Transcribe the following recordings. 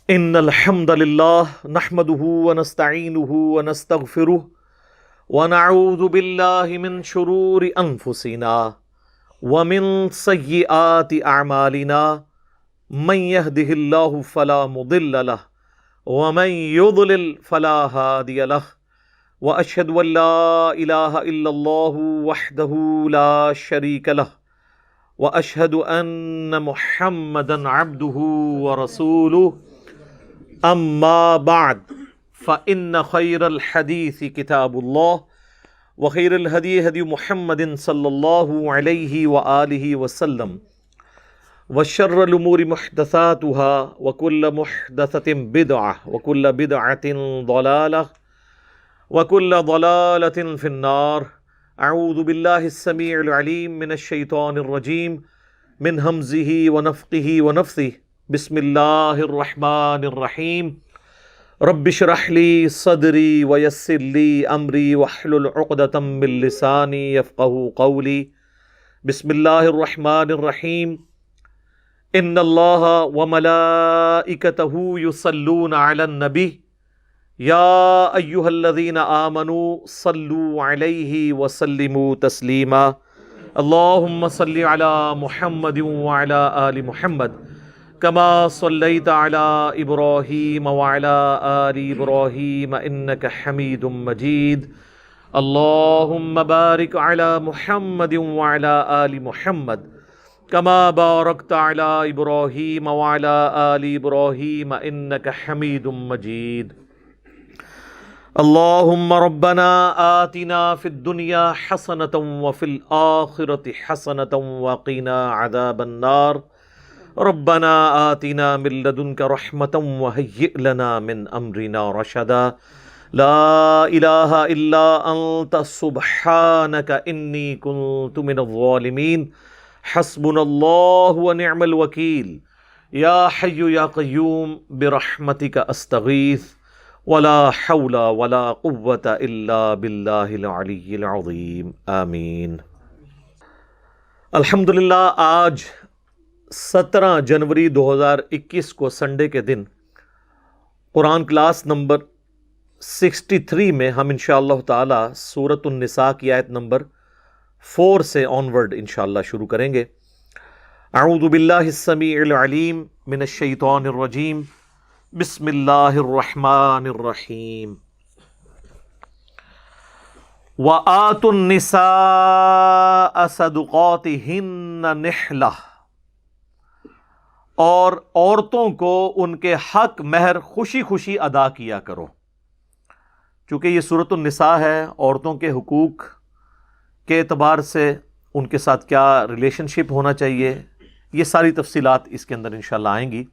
ان الحمد للہ نحمده ونستعینه ونستغفره ونعوذ باللہ من شرور انفسنا ومن سیئات اعمالنا من يهده اللہ فلا مضل له ومن يضلل فلا هادی له واشهد ان لا الہ الا اللہ وحدہ لا شریک له واشهد ان محمدا عبدہ ورسولہ اما بعد فإن خیر الحدیث کتاب اللہ وخیر الہدی ہدی محمد صلی اللہ علیہ وآلہ وسلم وشر الامور محدثاتها وكل محدثة بدعة وكل بدعة ضلالة وكل ضلالة في النار. اعوذ باللہ السمیع العلیم من الشیطان الرجیم من ہمزہ ونفخہ ونفثہ. بسم اللہ الرحمن الرحیم. رب اشرح لی صدری ویسر لی امری واحلل عقدۃ من لسانی یفقہوا قولی. بسم اللہ الرحمن الرحیم. ان اللہ وملائکتہ یصلون علی النبی یا ایہا الذین آمنوا صلوا علیہ وسلموا تسلیما. اللہم صل علی محمد وعلی آل محمد کما صلیت علی ابراہیم وعلی آل ابراہیم انک حمید مجید. اللہم بارک علی محمد وعلی آل محمد کما بارکت علی ابراہیم وعلی آل ابراہیم انک حمید مجید. اللہم ربنا آتنا فی الدنیا حسنۃ وفی الآخرۃ حسنۃ وقنا عذاب النار. ربنا آتنا من لدنک رحمۃ وہیئ لنا من امرنا رشدا. لا الہ الا انت سبحانک انی کنت من الظالمین. حسبنا اللہ ونعم الوکیل. یا حی یا قیوم برحمتک استغیث ولا حول ولا قوة الا باللہ العلی العظیم. آمین. الحمدللہ آج 17 جنوری 2021 کو سنڈے کے دن قرآن کلاس نمبر 63 میں ہم انشاءاللہ تعالی سورۃ النساء کی آیت نمبر 4 سے آنورڈ انشاءاللہ شروع کریں گے. اعوذ باللہ السمیع العلیم من الشیطان الرجیم. بسم اللہ الرحمن الرحیم. وآتوا النساء صدقاتہن نحلہ. اور عورتوں کو ان کے حق مہر خوشی خوشی ادا کیا کرو. چونکہ یہ سورۃ النساء ہے، عورتوں کے حقوق کے اعتبار سے ان کے ساتھ کیا ریلیشن شپ ہونا چاہیے، یہ ساری تفصیلات اس کے اندر انشاءاللہ آئیں گی.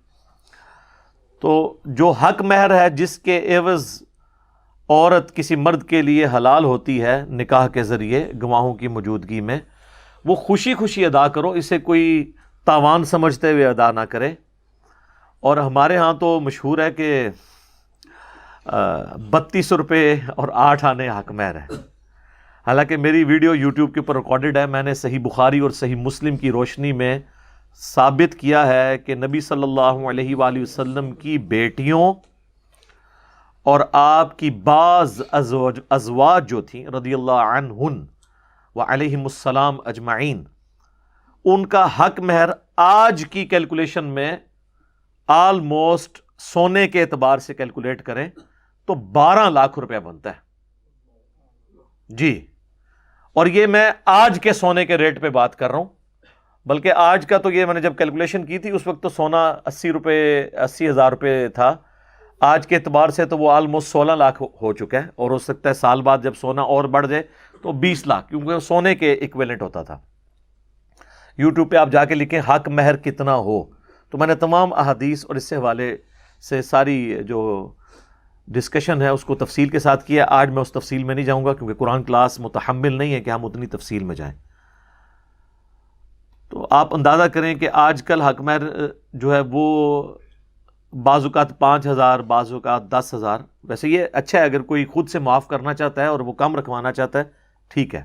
تو جو حق مہر ہے جس کے عوض عورت کسی مرد کے لیے حلال ہوتی ہے نکاح کے ذریعے گواہوں کی موجودگی میں، وہ خوشی خوشی ادا کرو، اسے کوئی تاوان سمجھتے ہوئے ادا نہ کرے. اور ہمارے ہاں تو مشہور ہے کہ 32 روپے اور 8 آنے حق مہر ہے. حالانکہ میری ویڈیو یوٹیوب کے اوپر ریکارڈڈ ہے. میں نے صحیح بخاری اور صحیح مسلم کی روشنی میں ثابت کیا ہے کہ نبی صلی اللہ علیہ وآلہ وسلم کی بیٹیوں اور آپ کی بعض ازواج جو تھیں رضی اللہ عنہن وعلیہم السلام اجمعین، ان کا حق مہر آج کی کیلکولیشن میں آلموسٹ سونے کے اعتبار سے کیلکولیٹ کریں تو 12 لاکھ روپے بنتا ہے. جی، اور یہ میں آج کے سونے کے ریٹ پہ بات کر رہا ہوں. بلکہ آج کا تو یہ میں نے جب کیلکولیشن کی تھی اس وقت تو سونا 80,000 روپے تھا. آج کے اعتبار سے تو وہ آلموسٹ 16 لاکھ ہو چکا ہے، اور ہو سکتا ہے سال بعد جب سونا اور بڑھ جائے تو 20 لاکھ، کیونکہ سونے کے ایکویلنٹ ہوتا تھا. یوٹیوب پہ آپ جا کے لکھیں حق مہر کتنا ہو، تو میں نے تمام احادیث اور اس سے حوالے سے ساری جو ڈسکشن ہے اس کو تفصیل کے ساتھ کیا. آج میں اس تفصیل میں نہیں جاؤں گا کیونکہ قرآن کلاس متحمل نہیں ہے کہ ہم اتنی تفصیل میں جائیں. تو آپ اندازہ کریں کہ آج کل حق مہر جو ہے وہ بعض اوقات 5,000، بعض اوقات 10,000. ویسے یہ اچھا ہے اگر کوئی خود سے معاف کرنا چاہتا ہے اور وہ کم رکھوانا چاہتا ہے، ٹھیک ہے.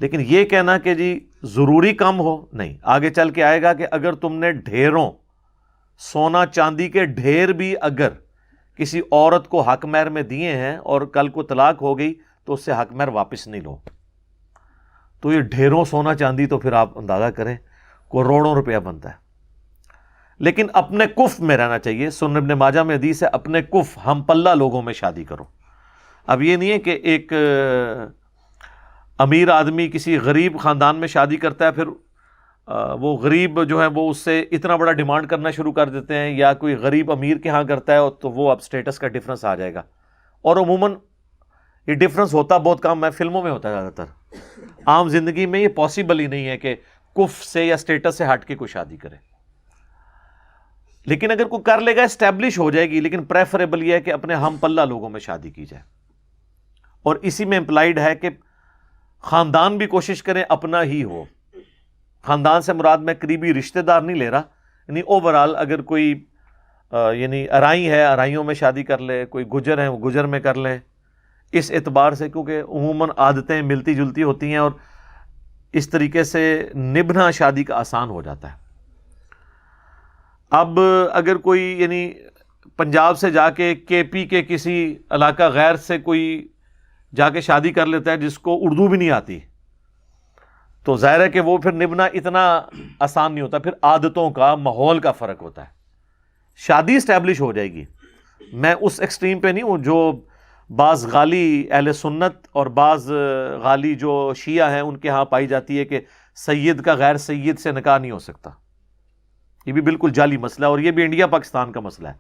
لیکن یہ کہنا کہ جی ضروری کم ہو، نہیں. آگے چل کے آئے گا کہ اگر تم نے ڈھیروں سونا چاندی کے ڈھیر بھی اگر کسی عورت کو حق مہر میں دیے ہیں اور کل کو طلاق ہو گئی تو اس سے حق مہر واپس نہیں لو. تو یہ ڈھیروں سونا چاندی تو پھر آپ اندازہ کریں کروڑوں روپیہ بنتا ہے. لیکن اپنے کف میں رہنا چاہیے. سنن ابن ماجہ میں حدیث ہے اپنے کف ہم پلہ لوگوں میں شادی کرو. اب یہ نہیں ہے کہ ایک امیر آدمی کسی غریب خاندان میں شادی کرتا ہے پھر وہ غریب جو ہے وہ اس سے اتنا بڑا ڈیمانڈ کرنا شروع کر دیتے ہیں, یا کوئی غریب امیر کے ہاں کرتا ہے تو وہ اب سٹیٹس کا ڈفرنس آ جائے گا. اور عموماً یہ ڈفرنس ہوتا بہت کم ہے, فلموں میں ہوتا ہے زیادہ تر. عام زندگی میں یہ پاسبل ہی نہیں ہے کہ کف سے یا سٹیٹس سے ہٹ کے کوئی شادی کرے. لیکن اگر کوئی کر لے گا اسٹیبلش ہو جائے گی, لیکن پریفریبل یہ ہے کہ اپنے ہم پلہ لوگوں میں شادی کی جائے. اور اسی میں امپلائڈ ہے کہ خاندان بھی کوشش کریں اپنا ہی ہو. خاندان سے مراد میں قریبی رشتہ دار نہیں لے رہا, یعنی اوورال اگر کوئی یعنی ارائی ہے ارائیوں میں شادی کر لے, کوئی گجر ہے وہ گجر میں کر لیں, اس اعتبار سے, کیونکہ عموماً عادتیں ملتی جلتی ہوتی ہیں اور اس طریقے سے نبھنا شادی کا آسان ہو جاتا ہے. اب اگر کوئی یعنی پنجاب سے جا کے کے پی کے کسی علاقہ غیر سے کوئی جا کے شادی کر لیتا ہے جس کو اردو بھی نہیں آتی, تو ظاہر ہے کہ وہ پھر نبھنا اتنا آسان نہیں ہوتا. پھر عادتوں کا ماحول کا فرق ہوتا ہے. شادی اسٹیبلش ہو جائے گی. میں اس ایکسٹریم پہ نہیں ہوں جو بعض غالی اہل سنت اور بعض غالی جو شیعہ ہیں ان کے ہاں پائی جاتی ہے کہ سید کا غیر سید سے نکاح نہیں ہو سکتا. یہ بھی بالکل جعلی مسئلہ ہے, اور یہ بھی انڈیا پاکستان کا مسئلہ ہے.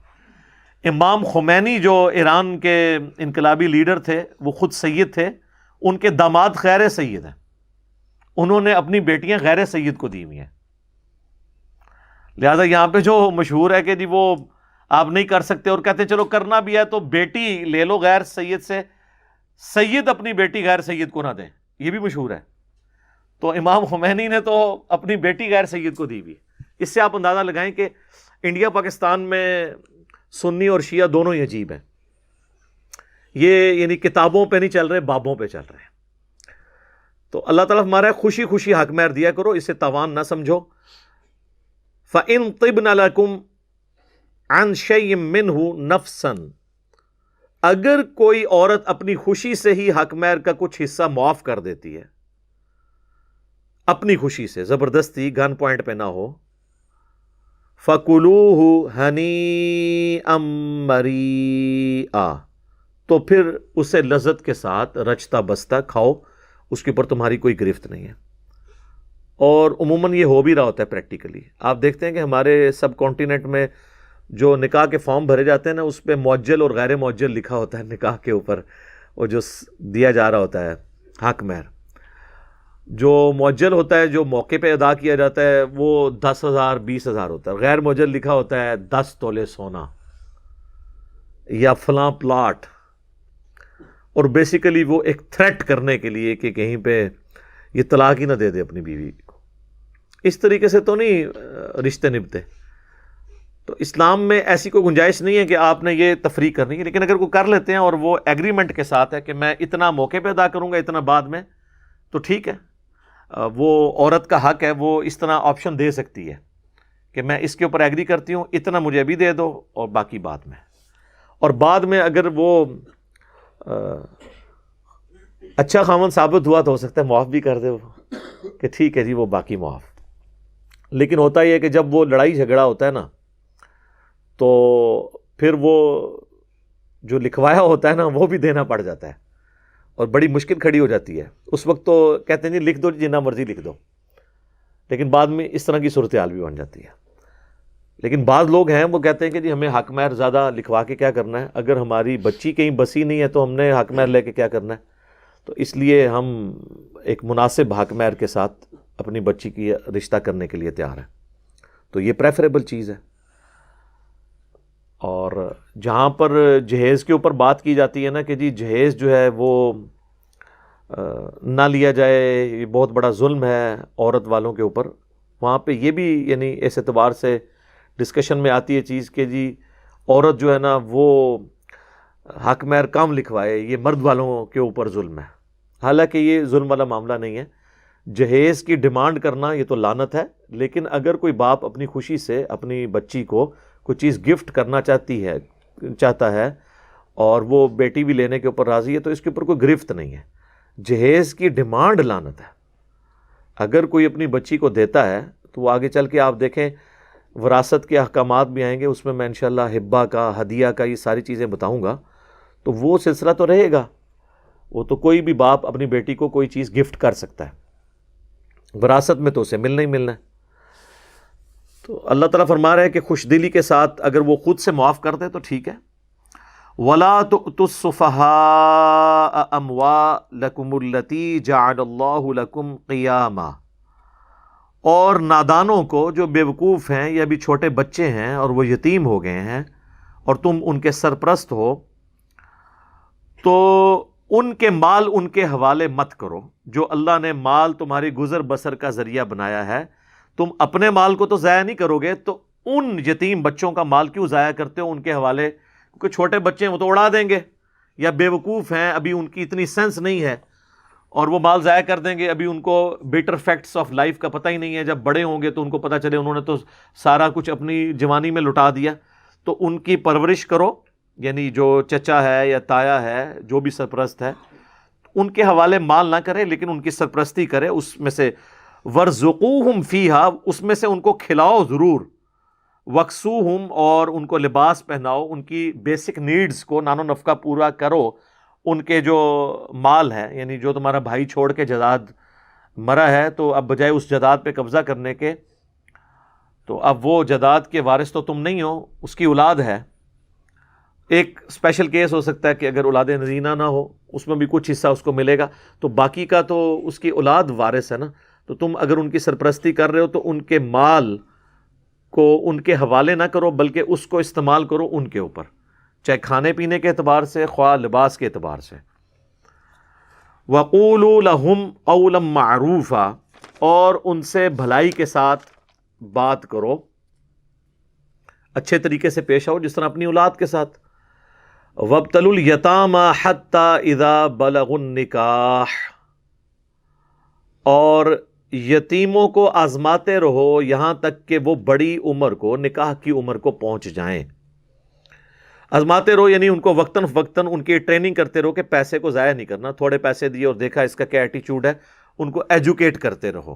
امام خمینی جو ایران کے انقلابی لیڈر تھے وہ خود سید تھے, ان کے داماد غیر سید ہیں, انہوں نے اپنی بیٹیاں غیر سید کو دی ہوئی ہیں. لہذا یہاں پہ جو مشہور ہے کہ جی وہ آپ نہیں کر سکتے, اور کہتے ہیں چلو کرنا بھی ہے تو بیٹی لے لو غیر سید سے, سید اپنی بیٹی غیر سید کو نہ دیں, یہ بھی مشہور ہے. تو امام خمینی نے تو اپنی بیٹی غیر سید کو دی ہوئی. اس سے آپ اندازہ لگائیں کہ انڈیا پاکستان میں سنی اور شیعہ دونوں ہی عجیب ہیں. یہ یعنی کتابوں پہ نہیں چل رہے, بابوں پہ چل رہے ہیں. تو اللہ تعالیٰ ہمارا خوشی خوشی حق مہر دیا کرو, اسے تاوان نہ سمجھو. فَإِن طِبْنَ لَكُمْ عَنْ شَيْءٍ مِّنْهُ نَفْسًا, اگر کوئی عورت اپنی خوشی سے ہی حق مہر کا کچھ حصہ معاف کر دیتی ہے, اپنی خوشی سے, زبردستی گن پوائنٹ پہ نہ ہو, فَكُلُوهُ هَنِيئًا مَرِيئًا, تو پھر اسے لذت کے ساتھ رچتا بستا کھاؤ, اس کے اوپر تمہاری کوئی گرفت نہیں ہے. اور عموماً یہ ہو بھی رہا ہوتا ہے پریکٹیکلی. آپ دیکھتے ہیں کہ ہمارے سب کانٹیننٹ میں جو نکاح کے فارم بھرے جاتے ہیں نا, اس پہ معجل اور غیر معجل لکھا ہوتا ہے نکاح کے اوپر, وہ جو دیا جا رہا ہوتا ہے حق مہر. جو معجل ہوتا ہے, جو موقع پہ ادا کیا جاتا ہے, وہ 10,000 20,000 ہوتا ہے. غیر معجل لکھا ہوتا ہے 10 تولے سونا یا فلاں پلاٹ, اور بیسیکلی وہ ایک تھریٹ کرنے کے لیے کہ کہیں پہ یہ طلاق ہی نہ دے دے اپنی بیوی کو. اس طریقے سے تو نہیں رشتے نبھتے. تو اسلام میں ایسی کوئی گنجائش نہیں ہے کہ آپ نے یہ تفریق کرنی ہے. لیکن اگر کوئی کر لیتے ہیں اور وہ ایگریمنٹ کے ساتھ ہے کہ میں اتنا موقع پہ ادا کروں گا اتنا بعد میں, تو ٹھیک ہے. وہ عورت کا حق ہے, وہ اس طرح آپشن دے سکتی ہے کہ میں اس کے اوپر ایگری کرتی ہوں, اتنا مجھے ابھی دے دو اور باقی بعد میں. اور بعد میں اگر وہ اچھا خاوند ثابت ہوا تو ہو سکتا ہے معاف بھی کر دے وہ کہ ٹھیک ہے جی وہ باقی معاف. لیکن ہوتا یہ ہے کہ جب وہ لڑائی جھگڑا ہوتا ہے نا, تو پھر وہ جو لکھوایا ہوتا ہے نا وہ بھی دینا پڑ جاتا ہے, اور بڑی مشکل کھڑی ہو جاتی ہے. اس وقت تو کہتے ہیں جی لکھ دو, جتنا مرضی لکھ دو, لیکن بعد میں اس طرح کی صورتحال بھی بن جاتی ہے. لیکن بعض لوگ ہیں وہ کہتے ہیں کہ جی ہمیں حق مہر زیادہ لکھوا کے کیا کرنا ہے, اگر ہماری بچی کہیں بسی نہیں ہے تو ہم نے حق مہر لے کے کیا کرنا ہے. تو اس لیے ہم ایک مناسب حق مہر کے ساتھ اپنی بچی کی رشتہ کرنے کے لیے تیار ہیں. تو یہ پریفریبل چیز ہے. اور جہاں پر جہیز کے اوپر بات کی جاتی ہے نا کہ جی جہیز جو ہے وہ نہ لیا جائے, یہ بہت بڑا ظلم ہے عورت والوں کے اوپر, وہاں پہ یہ بھی یعنی اس اعتبار سے ڈسکشن میں آتی ہے چیز کہ جی عورت جو ہے نا وہ حق مہر کم لکھوائے, یہ مرد والوں کے اوپر ظلم ہے. حالانکہ یہ ظلم والا معاملہ نہیں ہے. جہیز کی ڈیمانڈ کرنا یہ تو لعنت ہے، لیکن اگر کوئی باپ اپنی خوشی سے اپنی بچی کو کوئی چیز گفٹ کرنا چاہتا ہے اور وہ بیٹی بھی لینے کے اوپر راضی ہے تو اس کے اوپر کوئی گرفت نہیں ہے۔ جہیز کی ڈیمانڈ لعنت ہے۔ اگر کوئی اپنی بچی کو دیتا ہے تو وہ آگے چل کے آپ دیکھیں وراثت کے احکامات بھی آئیں گے، اس میں میں انشاءاللہ ہبہ کا، ہدیہ کا، یہ ساری چیزیں بتاؤں گا، تو وہ سلسلہ تو رہے گا۔ وہ تو کوئی بھی باپ اپنی بیٹی کو کوئی چیز گفٹ کر سکتا ہے، وراثت میں تو اسے ملنا ہی ملنا ہے۔ تو اللہ تعالیٰ فرما رہا ہے کہ خوش دلی کے ساتھ اگر وہ خود سے معاف کر دے تو ٹھیک ہے۔ وَلَا تُؤْتُوا السُّفَهَاءَ أَمْوَالَكُمُ الَّتِي جَعَلَ اللَّهُ لَكُمْ قِيَامًا، اور نادانوں کو جو بے وقوف ہیں یا بھی چھوٹے بچے ہیں اور وہ یتیم ہو گئے ہیں اور تم ان کے سرپرست ہو، تو ان کے مال ان کے حوالے مت کرو۔ جو اللہ نے مال تمہاری گزر بسر کا ذریعہ بنایا ہے، تم اپنے مال کو تو ضائع نہیں کرو گے، تو ان یتیم بچوں کا مال کیوں ضائع کرتے ہو ان کے حوالے؟ کیونکہ چھوٹے بچے ہیں وہ تو اڑا دیں گے، یا بے وقوف ہیں، ابھی ان کی اتنی سینس نہیں ہے اور وہ مال ضائع کر دیں گے، ابھی ان کو بیٹر فیکٹس آف لائف کا پتہ ہی نہیں ہے۔ جب بڑے ہوں گے تو ان کو پتہ چلے انہوں نے تو سارا کچھ اپنی جوانی میں لٹا دیا۔ تو ان کی پرورش کرو، یعنی جو چچا ہے یا تایا ہے، جو بھی سرپرست ہے، ان کے حوالے مال نہ کرے لیکن ان کی سرپرستی کرے، اس میں سے ورزقوہم فیہا، اس میں سے ان کو کھلاؤ ضرور، وکسوہم، اور ان کو لباس پہناؤ، ان کی بیسک نیڈز کو نان و نفقہ پورا کرو۔ ان کے جو مال ہے، یعنی جو تمہارا بھائی چھوڑ کے جداد مرا ہے، تو اب بجائے اس جداد پہ قبضہ کرنے کے، تو اب وہ جداد کے وارث تو تم نہیں ہو، اس کی اولاد ہے۔ ایک اسپیشل کیس ہو سکتا ہے کہ اگر اولاد نرینہ نہ ہو، اس میں بھی کچھ حصہ اس کو ملے گا، تو باقی کا تو اس کی اولاد وارث ہے نا۔ تو تم اگر ان کی سرپرستی کر رہے ہو تو ان کے مال کو ان کے حوالے نہ کرو، بلکہ اس کو استعمال کرو ان کے اوپر، چاہے کھانے پینے کے اعتبار سے، خواہ لباس کے اعتبار سے۔ وَقُولُوا لَهُمْ قَوْلًا مَعْرُوفًا، اور ان سے بھلائی کے ساتھ بات کرو، اچھے طریقے سے پیش آؤ، جس طرح اپنی اولاد کے ساتھ۔ وَابْتَلُوا الْيَتَامَى حَتَّى إِذَا بَلَغُوا النِّكَاحَ، اور یتیموں کو آزماتے رہو یہاں تک کہ وہ بڑی عمر کو، نکاح کی عمر کو پہنچ جائیں۔ آزماتے رہو یعنی ان کو وقتاً فوقتاً ان کی ٹریننگ کرتے رہو کہ پیسے کو ضائع نہیں کرنا، تھوڑے پیسے دیے اور دیکھا اس کا کیا ایٹیچیوڈ ہے، ان کو ایجوکیٹ کرتے رہو،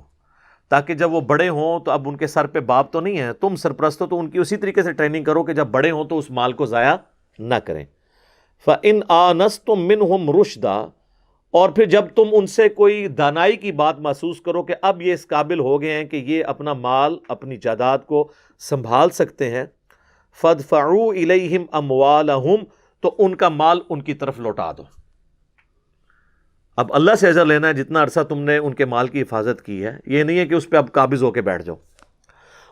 تاکہ جب وہ بڑے ہوں تو اب ان کے سر پہ باپ تو نہیں ہے، تم سرپرست ہو، تو ان کی اسی طریقے سے ٹریننگ کرو کہ جب بڑے ہوں تو اس مال کو ضائع نہ کریں۔ فَإِنْ آنَسْتُم مِّنْهُمْ رُشْدًا، اور پھر جب تم ان سے کوئی دانائی کی بات محسوس کرو کہ اب یہ اس قابل ہو گئے ہیں کہ یہ اپنا مال، اپنی جائیداد کو سنبھال سکتے ہیں، فَادْفَعُوا إِلَيْهِمْ أَمْوَالَهُمْ، تو ان کا مال ان کی طرف لوٹا دو۔ اب اللہ سے اجر لینا ہے، جتنا عرصہ تم نے ان کے مال کی حفاظت کی ہے، یہ نہیں ہے کہ اس پہ اب قابض ہو کے بیٹھ جاؤ۔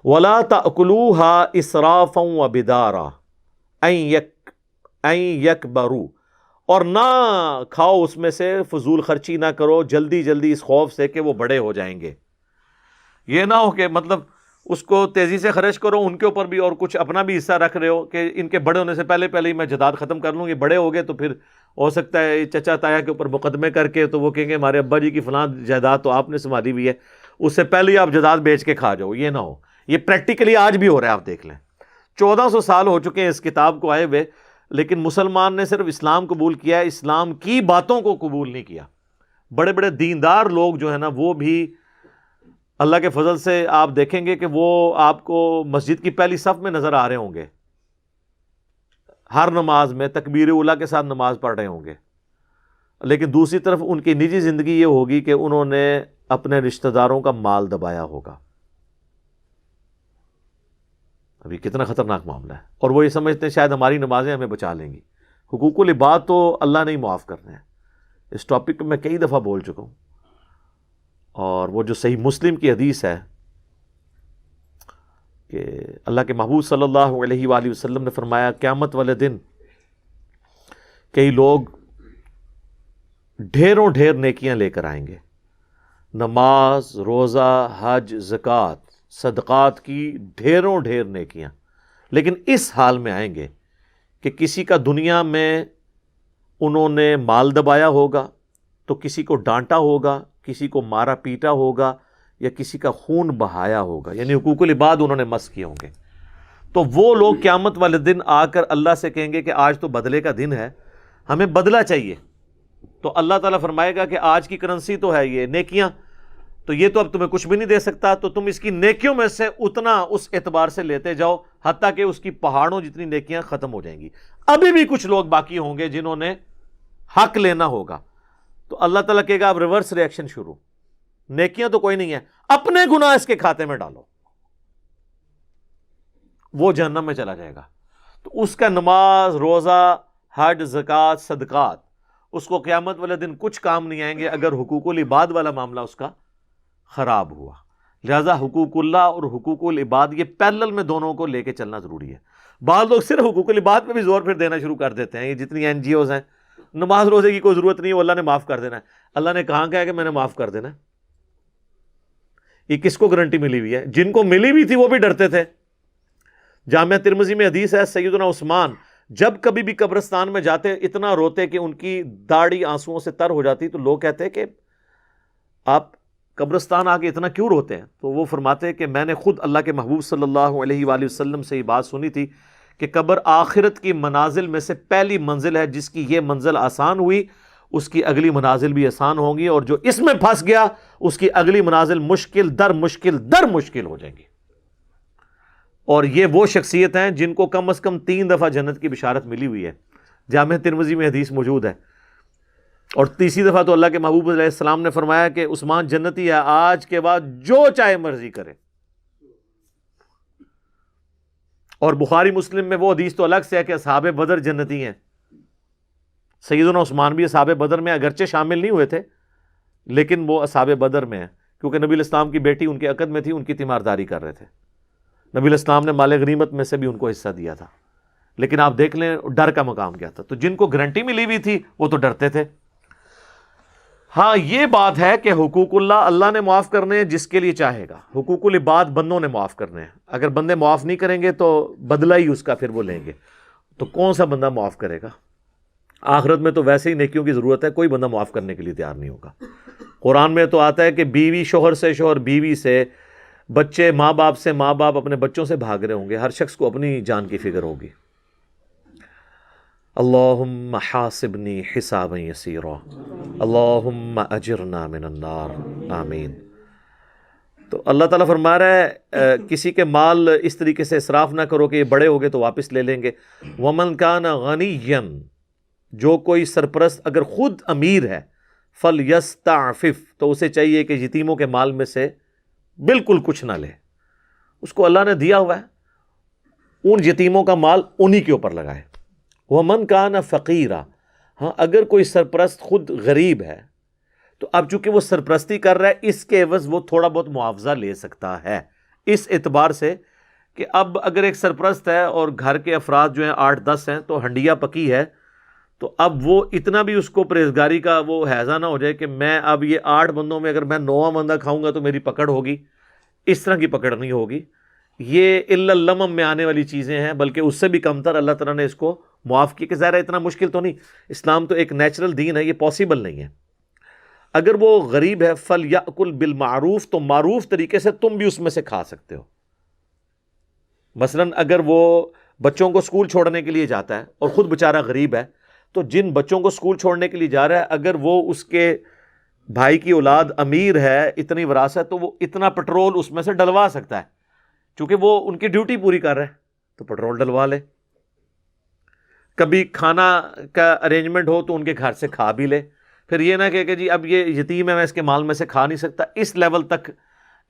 وَلَا تَأْكُلُوهَا إِسْرَافًا وَبِدَارًا أَن يَكْبَرُوا، اور نہ کھاؤ اس میں سے، فضول خرچی نہ کرو جلدی جلدی اس خوف سے کہ وہ بڑے ہو جائیں گے۔ یہ نہ ہو کہ مطلب اس کو تیزی سے خرچ کرو ان کے اوپر بھی، اور کچھ اپنا بھی حصہ رکھ رہے ہو کہ ان کے بڑے ہونے سے پہلے ہی میں جائیداد ختم کر لوں، یہ بڑے ہو گئے تو پھر ہو سکتا ہے چچا تایا کے اوپر مقدمے کر کے تو وہ کہیں گے ہمارے ابا جی کی فلاں جائیداد تو آپ نے سنبھالی ہوئی ہے، اس سے پہلے ہی آپ جائیداد بیچ کے کھا جاؤ۔ یہ نہ ہو، یہ پریکٹیکلی آج بھی ہو رہا ہے، آپ دیکھ لیں۔ 1400 سال ہو چکے ہیں اس کتاب کو آئے ہوئے، لیکن مسلمان نے صرف اسلام قبول کیا ہے، اسلام کی باتوں کو قبول نہیں کیا۔ بڑے بڑے دیندار لوگ جو ہیں نا، وہ بھی اللہ کے فضل سے آپ دیکھیں گے کہ وہ آپ کو مسجد کی پہلی صف میں نظر آ رہے ہوں گے، ہر نماز میں تکبیر اولیٰ کے ساتھ نماز پڑھ رہے ہوں گے، لیکن دوسری طرف ان کی نجی زندگی یہ ہوگی کہ انہوں نے اپنے رشتہ داروں کا مال دبایا ہوگا۔ ابھی کتنا خطرناک معاملہ ہے، اور وہ یہ سمجھتے ہیں شاید ہماری نمازیں ہمیں بچا لیں گی۔ حقوق العباد تو اللہ نے ہی معاف کرنے ہیں، اس ٹاپک پہ میں کئی دفعہ بول چکا ہوں، اور وہ جو صحیح مسلم کی حدیث ہے کہ اللہ کے محبوب صلی اللہ علیہ وآلہ وسلم نے فرمایا قیامت والے دن کئی لوگ ڈھیروں ڈھیر نیکیاں لے کر آئیں گے، نماز، روزہ، حج، زکوٰۃ، صدقات کی ڈھیروں ڈھیر نیکیاں، لیکن اس حال میں آئیں گے کہ کسی کا دنیا میں انہوں نے مال دبایا ہوگا تو کسی کو ڈانٹا ہوگا، کسی کو مارا پیٹا ہوگا، یا کسی کا خون بہایا ہوگا، یعنی حقوق العباد انہوں نے مس کیے ہوں گے، تو وہ لوگ قیامت والے دن آ کر اللہ سے کہیں گے کہ آج تو بدلے کا دن ہے، ہمیں بدلہ چاہیے. تو اللہ تعالیٰ فرمائے گا کہ آج کی کرنسی تو ہے یہ نیکیاں، تو یہ تو اب تمہیں کچھ بھی نہیں دے سکتا، تو تم اس کی نیکیوں میں سے اتنا اس اعتبار سے لیتے جاؤ حتیٰ کہ اس کی پہاڑوں جتنی نیکیاں ختم ہو جائیں گی. ابھی بھی کچھ لوگ باقی ہوں گے جنہوں نے حق لینا ہوگا. تو اللہ تعالیٰ کہے گا اب ریورس ری ایکشن شروع، نیکیاں تو کوئی نہیں ہے، اپنے گناہ اس کے کھاتے میں ڈالو، وہ جہنم میں چلا جائے گا. تو اس کا نماز، روزہ، حج، زکوٰۃ، صدقات اس کو قیامت والے دن کچھ کام نہیں آئیں گے اگر حقوق العباد والا معاملہ اس کا خراب ہوا. لہذا حقوق اللہ اور حقوق العباد یہ پیرلل میں دونوں کو لے کے چلنا ضروری ہے. بعض لوگ صرف حقوق العباد پہ بھی زور پھر دینا شروع کر دیتے ہیں. یہ جتنی این جی اوز ہیں، نماز روزے کی کوئی ضرورت نہیں ہے، وہ اللہ نے معاف کر دینا ہے. اللہ نے کہاں کہا کہ میں نے معاف کر دینا ہے؟ یہ کس کو گارنٹی ملی ہوئی ہے؟ جن کو ملی ہوئی تھی وہ بھی ڈرتے تھے. جامعہ ترمذی میں حدیث ہے، سیدنا عثمان جب کبھی بھی قبرستان میں جاتے اتنا روتے کہ ان کی داڑھی آنسوؤں سے تر ہو جاتی. تو لوگ کہتے کہ آپ قبرستان آ کے اتنا کیوں روتے ہیں؟ تو وہ فرماتے کہ میں نے خود اللہ کے محبوب صلی اللہ علیہ وآلہ وسلم سے یہ بات سنی تھی کہ قبر آخرت کی منازل میں سے پہلی منزل ہے، جس کی یہ منزل آسان ہوئی اس کی اگلی منازل بھی آسان ہوں گی، اور جو اس میں پھنس گیا اس کی اگلی منازل مشکل در مشکل ہو جائیں گی. اور یہ وہ شخصیت ہیں جن کو کم از کم 3 دفعہ جنت کی بشارت ملی ہوئی ہے. جامعہ ترمذی میں حدیث موجود ہے. اور تیسری دفعہ تو اللہ کے محبوب علیہ السلام نے فرمایا کہ عثمان جنتی ہے، آج کے بعد جو چاہے مرضی کرے. اور بخاری مسلم میں وہ حدیث تو الگ سے ہے کہ اصحاب بدر جنتی ہیں. سیدنا عثمان بھی اصحاب بدر میں اگرچہ شامل نہیں ہوئے تھے، لیکن وہ اصحاب بدر میں ہیں کیونکہ نبی الاسلام کی بیٹی ان کے عقد میں تھی، ان کی تیمارداری کر رہے تھے. نبی الاسلام نے مال غنیمت میں سے بھی ان کو حصہ دیا تھا. لیکن آپ دیکھ لیں ڈر کا مقام کیا تھا. تو جن کو گارنٹی ملی ہوئی تھی وہ تو ڈرتے تھے. ہاں یہ بات ہے کہ حقوق اللہ نے معاف کرنے ہیں جس کے لیے چاہے گا، حقوق العباد بندوں نے معاف کرنے ہیں. اگر بندے معاف نہیں کریں گے تو بدلہ ہی اس کا پھر وہ لیں گے. تو کون سا بندہ معاف کرے گا؟ آخرت میں تو ویسے ہی نیکیوں کی ضرورت ہے، کوئی بندہ معاف کرنے کے لیے تیار نہیں ہوگا. قرآن میں تو آتا ہے کہ بیوی شوہر سے، شوہر بیوی سے، بچے ماں باپ سے، ماں باپ اپنے بچوں سے بھاگ رہے ہوں گے. ہر شخص کو اپنی جان کی فکر ہوگی. اللہم حاسبنی حسابا یسیرا اللہم اجرنا من النار آمین. تو اللہ تعالیٰ فرما رہا ہے کسی کے مال اس طریقے سے اسراف نہ کرو کہ یہ بڑے ہو گئے تو واپس لے لیں گے. ومن کان غنیا، جو کوئی سرپرست اگر خود امیر ہے، فلیستعفف، تو اسے چاہیے کہ یتیموں کے مال میں سے بالکل کچھ نہ لے. اس کو اللہ نے دیا ہوا ہے، ان یتیموں کا مال انہی کے اوپر لگائے. ومن کان فقیرا، ہاں اگر کوئی سرپرست خود غریب ہے تو اب چونکہ وہ سرپرستی کر رہا ہے اس کے عوض وہ تھوڑا بہت معاوضہ لے سکتا ہے، اس اعتبار سے کہ اب اگر ایک سرپرست ہے اور گھر کے افراد جو ہیں 8-10 ہیں تو ہنڈیا پکی ہے، تو اب وہ اتنا بھی اس کو پرہیزگاری کا وہ حیضہ نہ ہو جائے کہ میں اب یہ 8 بندوں میں اگر میں 9واں بندہ کھاؤں گا تو میری پکڑ ہوگی. اس طرح کی پکڑ نہیں ہوگی. یہ الا اللمم میں آنے والی چیزیں ہیں، بلکہ اس سے بھی کمتر اللہ تعالیٰ نے اس کو معاف کی. کہ ظاہر ہے اتنا مشکل تو نہیں، اسلام تو ایک نیچرل دین ہے، یہ پاسبل نہیں ہے. اگر وہ غریب ہے فلیأکل بالمعروف، تو معروف طریقے سے تم بھی اس میں سے کھا سکتے ہو. مثلا اگر وہ بچوں کو اسکول چھوڑنے کے لیے جاتا ہے اور خود بیچارہ غریب ہے، تو جن بچوں کو اسکول چھوڑنے کے لیے جا رہا ہے اگر وہ اس کے بھائی کی اولاد امیر ہے، اتنی وراثت، تو وہ اتنا پٹرول اس میں سے ڈلوا سکتا ہے. چونکہ وہ ان کی ڈیوٹی پوری کر رہا ہے تو پٹرول ڈلوا لے. کبھی کھانا کا ارینجمنٹ ہو تو ان کے گھر سے کھا بھی لے. پھر یہ نہ کہ جی اب یہ یتیم ہے میں اس کے مال میں سے کھا نہیں سکتا. اس لیول تک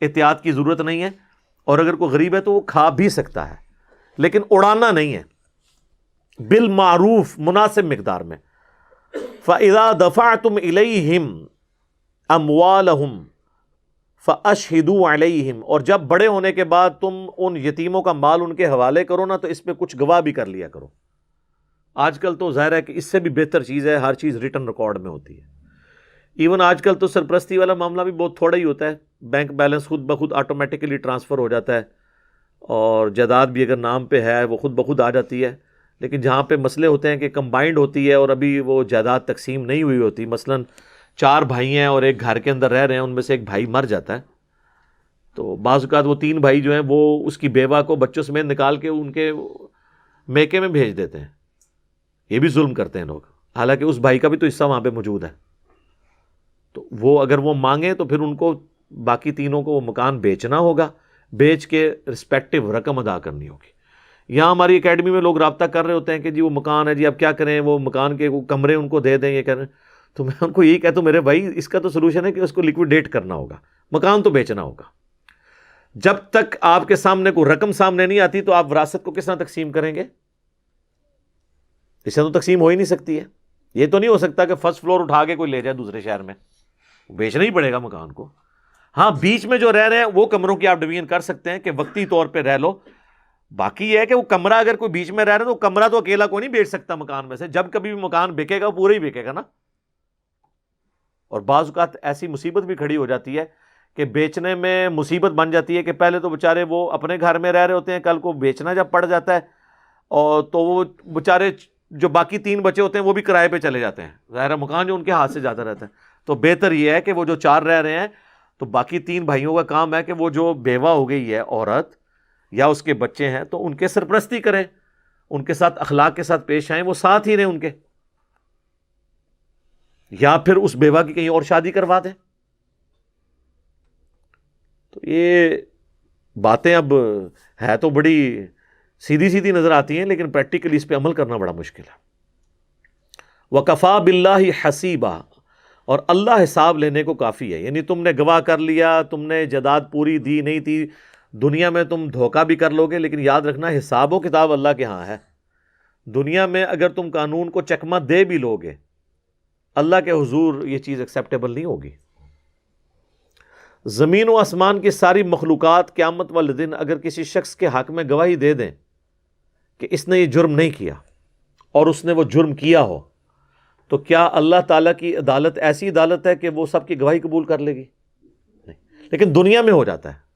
احتیاط کی ضرورت نہیں ہے. اور اگر کوئی غریب ہے تو وہ کھا بھی سکتا ہے، لیکن اڑانا نہیں ہے، بالمعروف مناسب مقدار میں. فَإِذَا دَفَعْتُمْ إِلَيْهِمْ أَمْوَالَهُمْ فَأَشْهِدُوا عَلَيْهِمْ، اور جب بڑے ہونے کے بعد تم ان یتیموں کا مال ان کے حوالے کرو نا تو اس پہ کچھ گواہ بھی کر لیا کرو. آج کل تو ظاہر ہے کہ اس سے بھی بہتر چیز ہے، ہر چیز ریٹن ریکارڈ میں ہوتی ہے. ایون آج کل تو سرپرستی والا معاملہ بھی بہت تھوڑا ہی ہوتا ہے، بینک بیلنس خود بخود آٹومیٹکلی ٹرانسفر ہو جاتا ہے، اور جائیداد بھی اگر نام پہ ہے وہ خود بخود آ جاتی ہے. لیکن جہاں پہ مسئلے ہوتے ہیں کہ کمبائنڈ ہوتی ہے اور ابھی وہ جائیداد تقسیم نہیں ہوئی ہوتی، مثلا 4 بھائی ہیں اور ایک گھر کے اندر رہ رہے ہیں، ان میں سے ایک بھائی مر جاتا ہے، تو بعض اوقات وہ 3 بھائی جو ہیں وہ اس کی بیوہ کو بچوں سمیت نکال کے ان کے میکے میں بھیج دیتے ہیں. یہ بھی ظلم کرتے ہیں لوگ، حالانکہ اس بھائی کا بھی تو حصہ وہاں پہ موجود ہے. تو وہ اگر وہ مانگیں تو پھر ان کو باقی تینوں کو وہ مکان بیچنا ہوگا، بیچ کے رسپیکٹو رقم ادا کرنی ہوگی. یہاں ہماری اکیڈمی میں لوگ رابطہ کر رہے ہوتے ہیں کہ جی وہ مکان ہے، جی اب کیا کریں، وہ مکان کے وہ کمرے ان کو دے دیں، یہ کریں. تو میں ان کو یہی کہتا ہوں میرے بھائی اس کا تو سلوشن ہے کہ اس کو لیکویڈیٹ کرنا ہوگا، مکان تو بیچنا ہوگا. جب تک آپ کے سامنے کوئی رقم سامنے نہیں آتی تو آپ وراثت کو کس طرح تقسیم کریں گے؟ اس سے تو تقسیم ہو ہی نہیں سکتی ہے. یہ تو نہیں ہو سکتا کہ فرسٹ فلور اٹھا کے کوئی لے جائے دوسرے شہر میں، بیچنا ہی پڑے گا مکان کو. ہاں بیچ میں جو رہ رہے ہیں وہ کمروں کی آپ ڈویژن کر سکتے ہیں کہ وقتی طور پہ رہ لو. باقی یہ ہے کہ وہ کمرہ اگر کوئی بیچ میں رہ رہا ہے تو کمرہ تو اکیلا کوئی نہیں بیچ سکتا مکان میں سے، جب کبھی بھی مکان بکے گا پورا ہی بکے گا نا. اور بعض اوقات ایسی مصیبت بھی کھڑی ہو جاتی ہے کہ بیچنے میں مصیبت بن جاتی ہے کہ پہلے تو بیچارے وہ اپنے گھر میں رہ رہے ہوتے ہیں، کل کو بیچنا جب پڑ جاتا ہے اور تو وہ بیچارے جو باقی 3 بچے ہوتے ہیں وہ بھی کرائے پہ چلے جاتے ہیں، ظاہر مکان جو ان کے ہاتھ سے جاتا رہتا ہے. تو بہتر یہ ہے کہ وہ جو 4 رہ رہے ہیں تو باقی 3 بھائیوں کا کام ہے کہ وہ جو بیوہ ہو گئی ہے عورت یا اس کے بچے ہیں تو ان کے سرپرستی کریں، ان کے ساتھ اخلاق کے ساتھ پیش آئیں، وہ ساتھ ہی رہیں ان کے، یا پھر اس بیوہ کی کہیں اور شادی کروا دیں. تو یہ باتیں اب ہے تو بڑی سیدھی سیدھی نظر آتی ہیں لیکن پریکٹیکلی اس پہ عمل کرنا بڑا مشکل ہے. وَكَفَى بِاللَّهِ حَسِيبًا، اور اللہ حساب لینے کو کافی ہے. یعنی تم نے گواہ کر لیا، تم نے جائیداد پوری دی نہیں تھی، دنیا میں تم دھوکہ بھی کر لو گے لیکن یاد رکھنا حساب و کتاب اللہ کے ہاں ہے. دنیا میں اگر تم قانون کو چکمہ دے بھی لو گے، اللہ کے حضور یہ چیز ایکسیپٹیبل نہیں ہوگی. زمین و آسمان کی ساری مخلوقات قیامت والے دن اگر کسی شخص کے حق میں گواہی دے دیں کہ اس نے یہ جرم نہیں کیا اور اس نے وہ جرم کیا ہو، تو کیا اللہ تعالیٰ کی عدالت ایسی عدالت ہے کہ وہ سب کی گواہی قبول کر لے گی؟ نہیں. لیکن دنیا میں ہو جاتا ہے،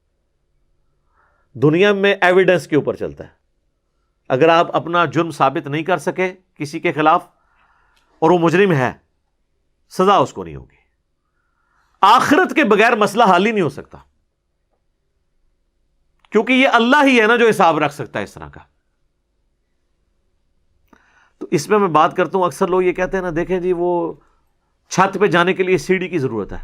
دنیا میں ایویڈنس کے اوپر چلتا ہے. اگر آپ اپنا جرم ثابت نہیں کر سکے کسی کے خلاف اور وہ مجرم ہے، سزا اس کو نہیں ہوگی. آخرت کے بغیر مسئلہ حل ہی نہیں ہو سکتا، کیونکہ یہ اللہ ہی ہے نا جو حساب رکھ سکتا ہے اس طرح کا. تو اس میں بات کرتا ہوں، اکثر لوگ یہ کہتے ہیں نا دیکھیں جی وہ چھت پہ جانے کے لیے سیڑھی کی ضرورت ہے،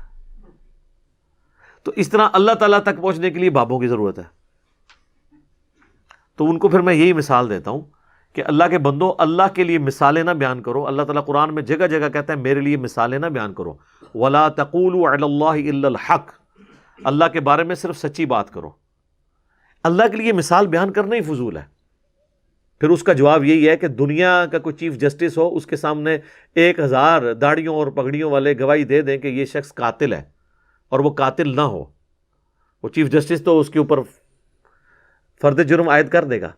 تو اس طرح اللہ تعالیٰ تک پہنچنے کے لیے بابوں کی ضرورت ہے. تو ان کو پھر میں یہی مثال دیتا ہوں کہ اللہ کے بندو اللہ کے لیے مثالیں نہ بیان کرو. اللہ تعالیٰ قرآن میں جگہ جگہ کہتا ہے میرے لیے مثالیں نہ بیان کرو. وَلَا تَقُولُوا عَلَى اللَّهِ إِلَّا الْحَقِّ، اللہ کے بارے میں صرف سچی بات کرو. اللہ کے لیے مثال بیان کرنا ہی فضول ہے. پھر اس کا جواب یہی ہے کہ دنیا کا کوئی چیف جسٹس ہو، اس کے سامنے 1000 داڑھیوں اور پگڑیوں والے گواہی دے دیں کہ یہ شخص قاتل ہے اور وہ قاتل نہ ہو، وہ چیف جسٹس تو اس کے اوپر فرد جرم عائد کر دے گا.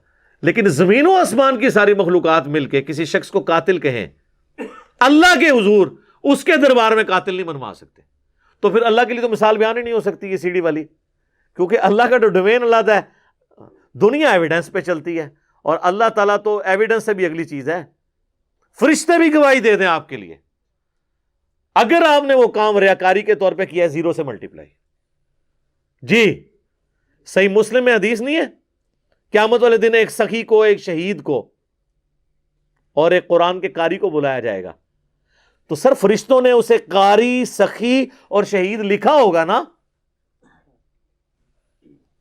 لیکن زمین و آسمان کی ساری مخلوقات مل کے کسی شخص کو قاتل کہیں، اللہ کے حضور اس کے دربار میں قاتل نہیں منوا سکتے. تو پھر اللہ کے لیے تو مثال بیان ہی نہیں ہو سکتی یہ سیڑھی والی، کیونکہ اللہ کا جو ڈومین علیحدہ ہے. دنیا ایویڈنس پہ چلتی ہے اور اللہ تعالیٰ تو ایویڈنس سے بھی اگلی چیز ہے. فرشتے بھی گواہی دے دیں آپ کے لیے، اگر آپ نے وہ کام ریاکاری کے طور پہ کیا ہے 0 سے ملٹیپلائی. جی صحیح مسلم میں حدیث نہیں ہے قیامت والے دن ایک سخی کو، ایک شہید کو اور ایک قرآن کے قاری کو بلایا جائے گا، تو سر فرشتوں نے اسے قاری، سخی اور شہید لکھا ہوگا نا،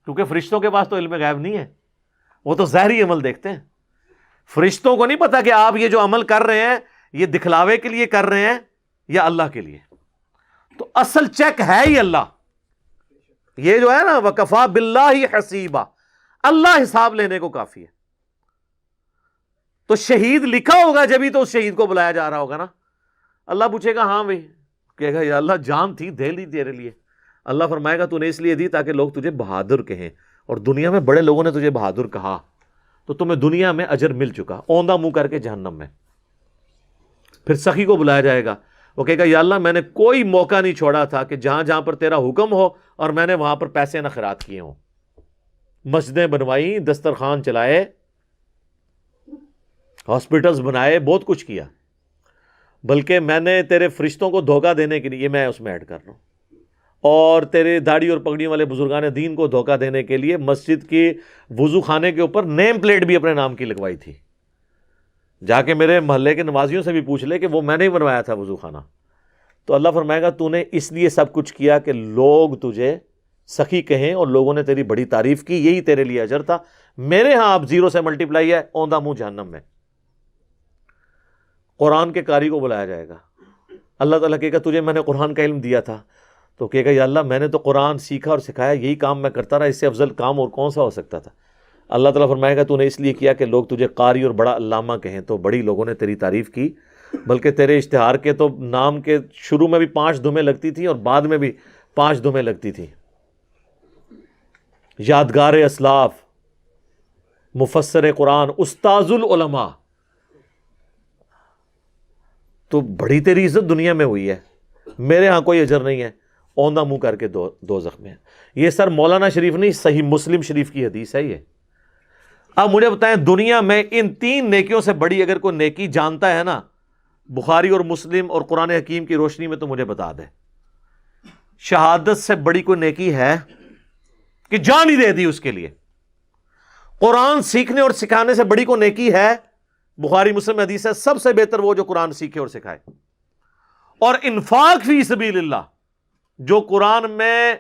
کیونکہ فرشتوں کے پاس تو علم غیب نہیں ہے، وہ تو ظاہری عمل دیکھتے ہیں. فرشتوں کو نہیں پتا کہ آپ یہ جو عمل کر رہے ہیں یہ دکھلاوے کے لیے کر رہے ہیں یا اللہ کے لیے. تو اصل چیک ہے ہی اللہ. یہ جو ہے نا وَكَفَى بِاللَّهِ حَسِيبًا، اللہ حساب لینے کو کافی ہے. تو شہید لکھا ہوگا جبھی تو اس شہید کو بلایا جا رہا ہوگا نا. اللہ پوچھے گا ہاں بھائی، کہے گا یا اللہ جان تھی دے لی تیرے لیے. اللہ فرمائے گا تو نے اس لیے دی تاکہ لوگ تجھے بہادر کہیں، اور دنیا میں بڑے لوگوں نے تجھے بہادر کہا تو تمہیں دنیا میں اجر مل چکا، اوندھا منہ کر کے جہنم میں. پھر سخی کو بلایا جائے گا، وہ کہے گا یا اللہ میں نے کوئی موقع نہیں چھوڑا تھا کہ جہاں جہاں پر تیرا حکم ہو اور میں نے وہاں پر پیسے نہ خیرات کیے ہوں، مسجدیں بنوائی، دسترخوان چلائے، ہاسپٹلز بنائے، بہت کچھ کیا. بلکہ میں نے تیرے فرشتوں کو دھوکہ دینے کے لیے، یہ میں اس میں ایڈ کر رہا ہوں، اور تیرے داڑھی اور پگڑی والے بزرگان دین کو دھوکہ دینے کے لیے مسجد کی وضو خانے کے اوپر نیم پلیٹ بھی اپنے نام کی لگوائی تھی۔ جا کے میرے محلے کے نمازیوں سے بھی پوچھ لے کہ وہ میں نے ہی بنوایا تھا وضو خانہ۔ تو اللہ فرمائے گا تو نے اس لیے سب کچھ کیا کہ لوگ تجھے سخی کہیں اور لوگوں نے تیری بڑی تعریف کی، یہی تیرے لیے اجر تھا۔ میرے ہاں آپ زیرو سے ملٹیپلائی ہے، اوندھا منہ جہنم میں۔ قرآن کے قاری کو بلایا جائے گا، اللہ تعالیٰ کہے گا تجھے میں نے قرآن کا علم دیا تھا، تو کہے گا یا اللہ میں نے تو قرآن سیکھا اور سکھایا، یہی کام میں کرتا رہا، اس سے افضل کام اور کون سا ہو سکتا تھا؟ اللہ تعالیٰ فرمائے گا تو نے اس لیے کیا کہ لوگ تجھے قاری اور بڑا علامہ کہیں، تو بڑی لوگوں نے تیری تعریف کی، بلکہ تیرے اشتہار کے تو نام کے شروع میں بھی 5 دمیں لگتی تھیں اور بعد میں بھی 5 دمیں لگتی تھیں۔ یادگار اسلاف، مفسر قرآن، استاذ العلماء، تو بڑی تیری عزت دنیا میں ہوئی ہے، میرے ہاں کوئی اجر نہیں ہے، اوندھا منہ کر کے دوزخ میں۔ یہ سر مولانا شریف نہیں، صحیح مسلم شریف کی حدیث ہے یہ۔ اب مجھے بتائیں دنیا میں ان 3 نیکیوں سے بڑی اگر کوئی نیکی جانتا ہے نا، بخاری اور مسلم اور قرآن حکیم کی روشنی میں، تو مجھے بتا دے شہادت سے بڑی کوئی نیکی ہے کہ جان ہی دے دی اس کے لیے؟ قرآن سیکھنے اور سکھانے سے بڑی کوئی نیکی ہے؟ بخاری مسلم حدیث ہے سب سے بہتر وہ جو قرآن سیکھے اور سکھائے۔ اور انفاق فی سبیل اللہ، جو قرآن میں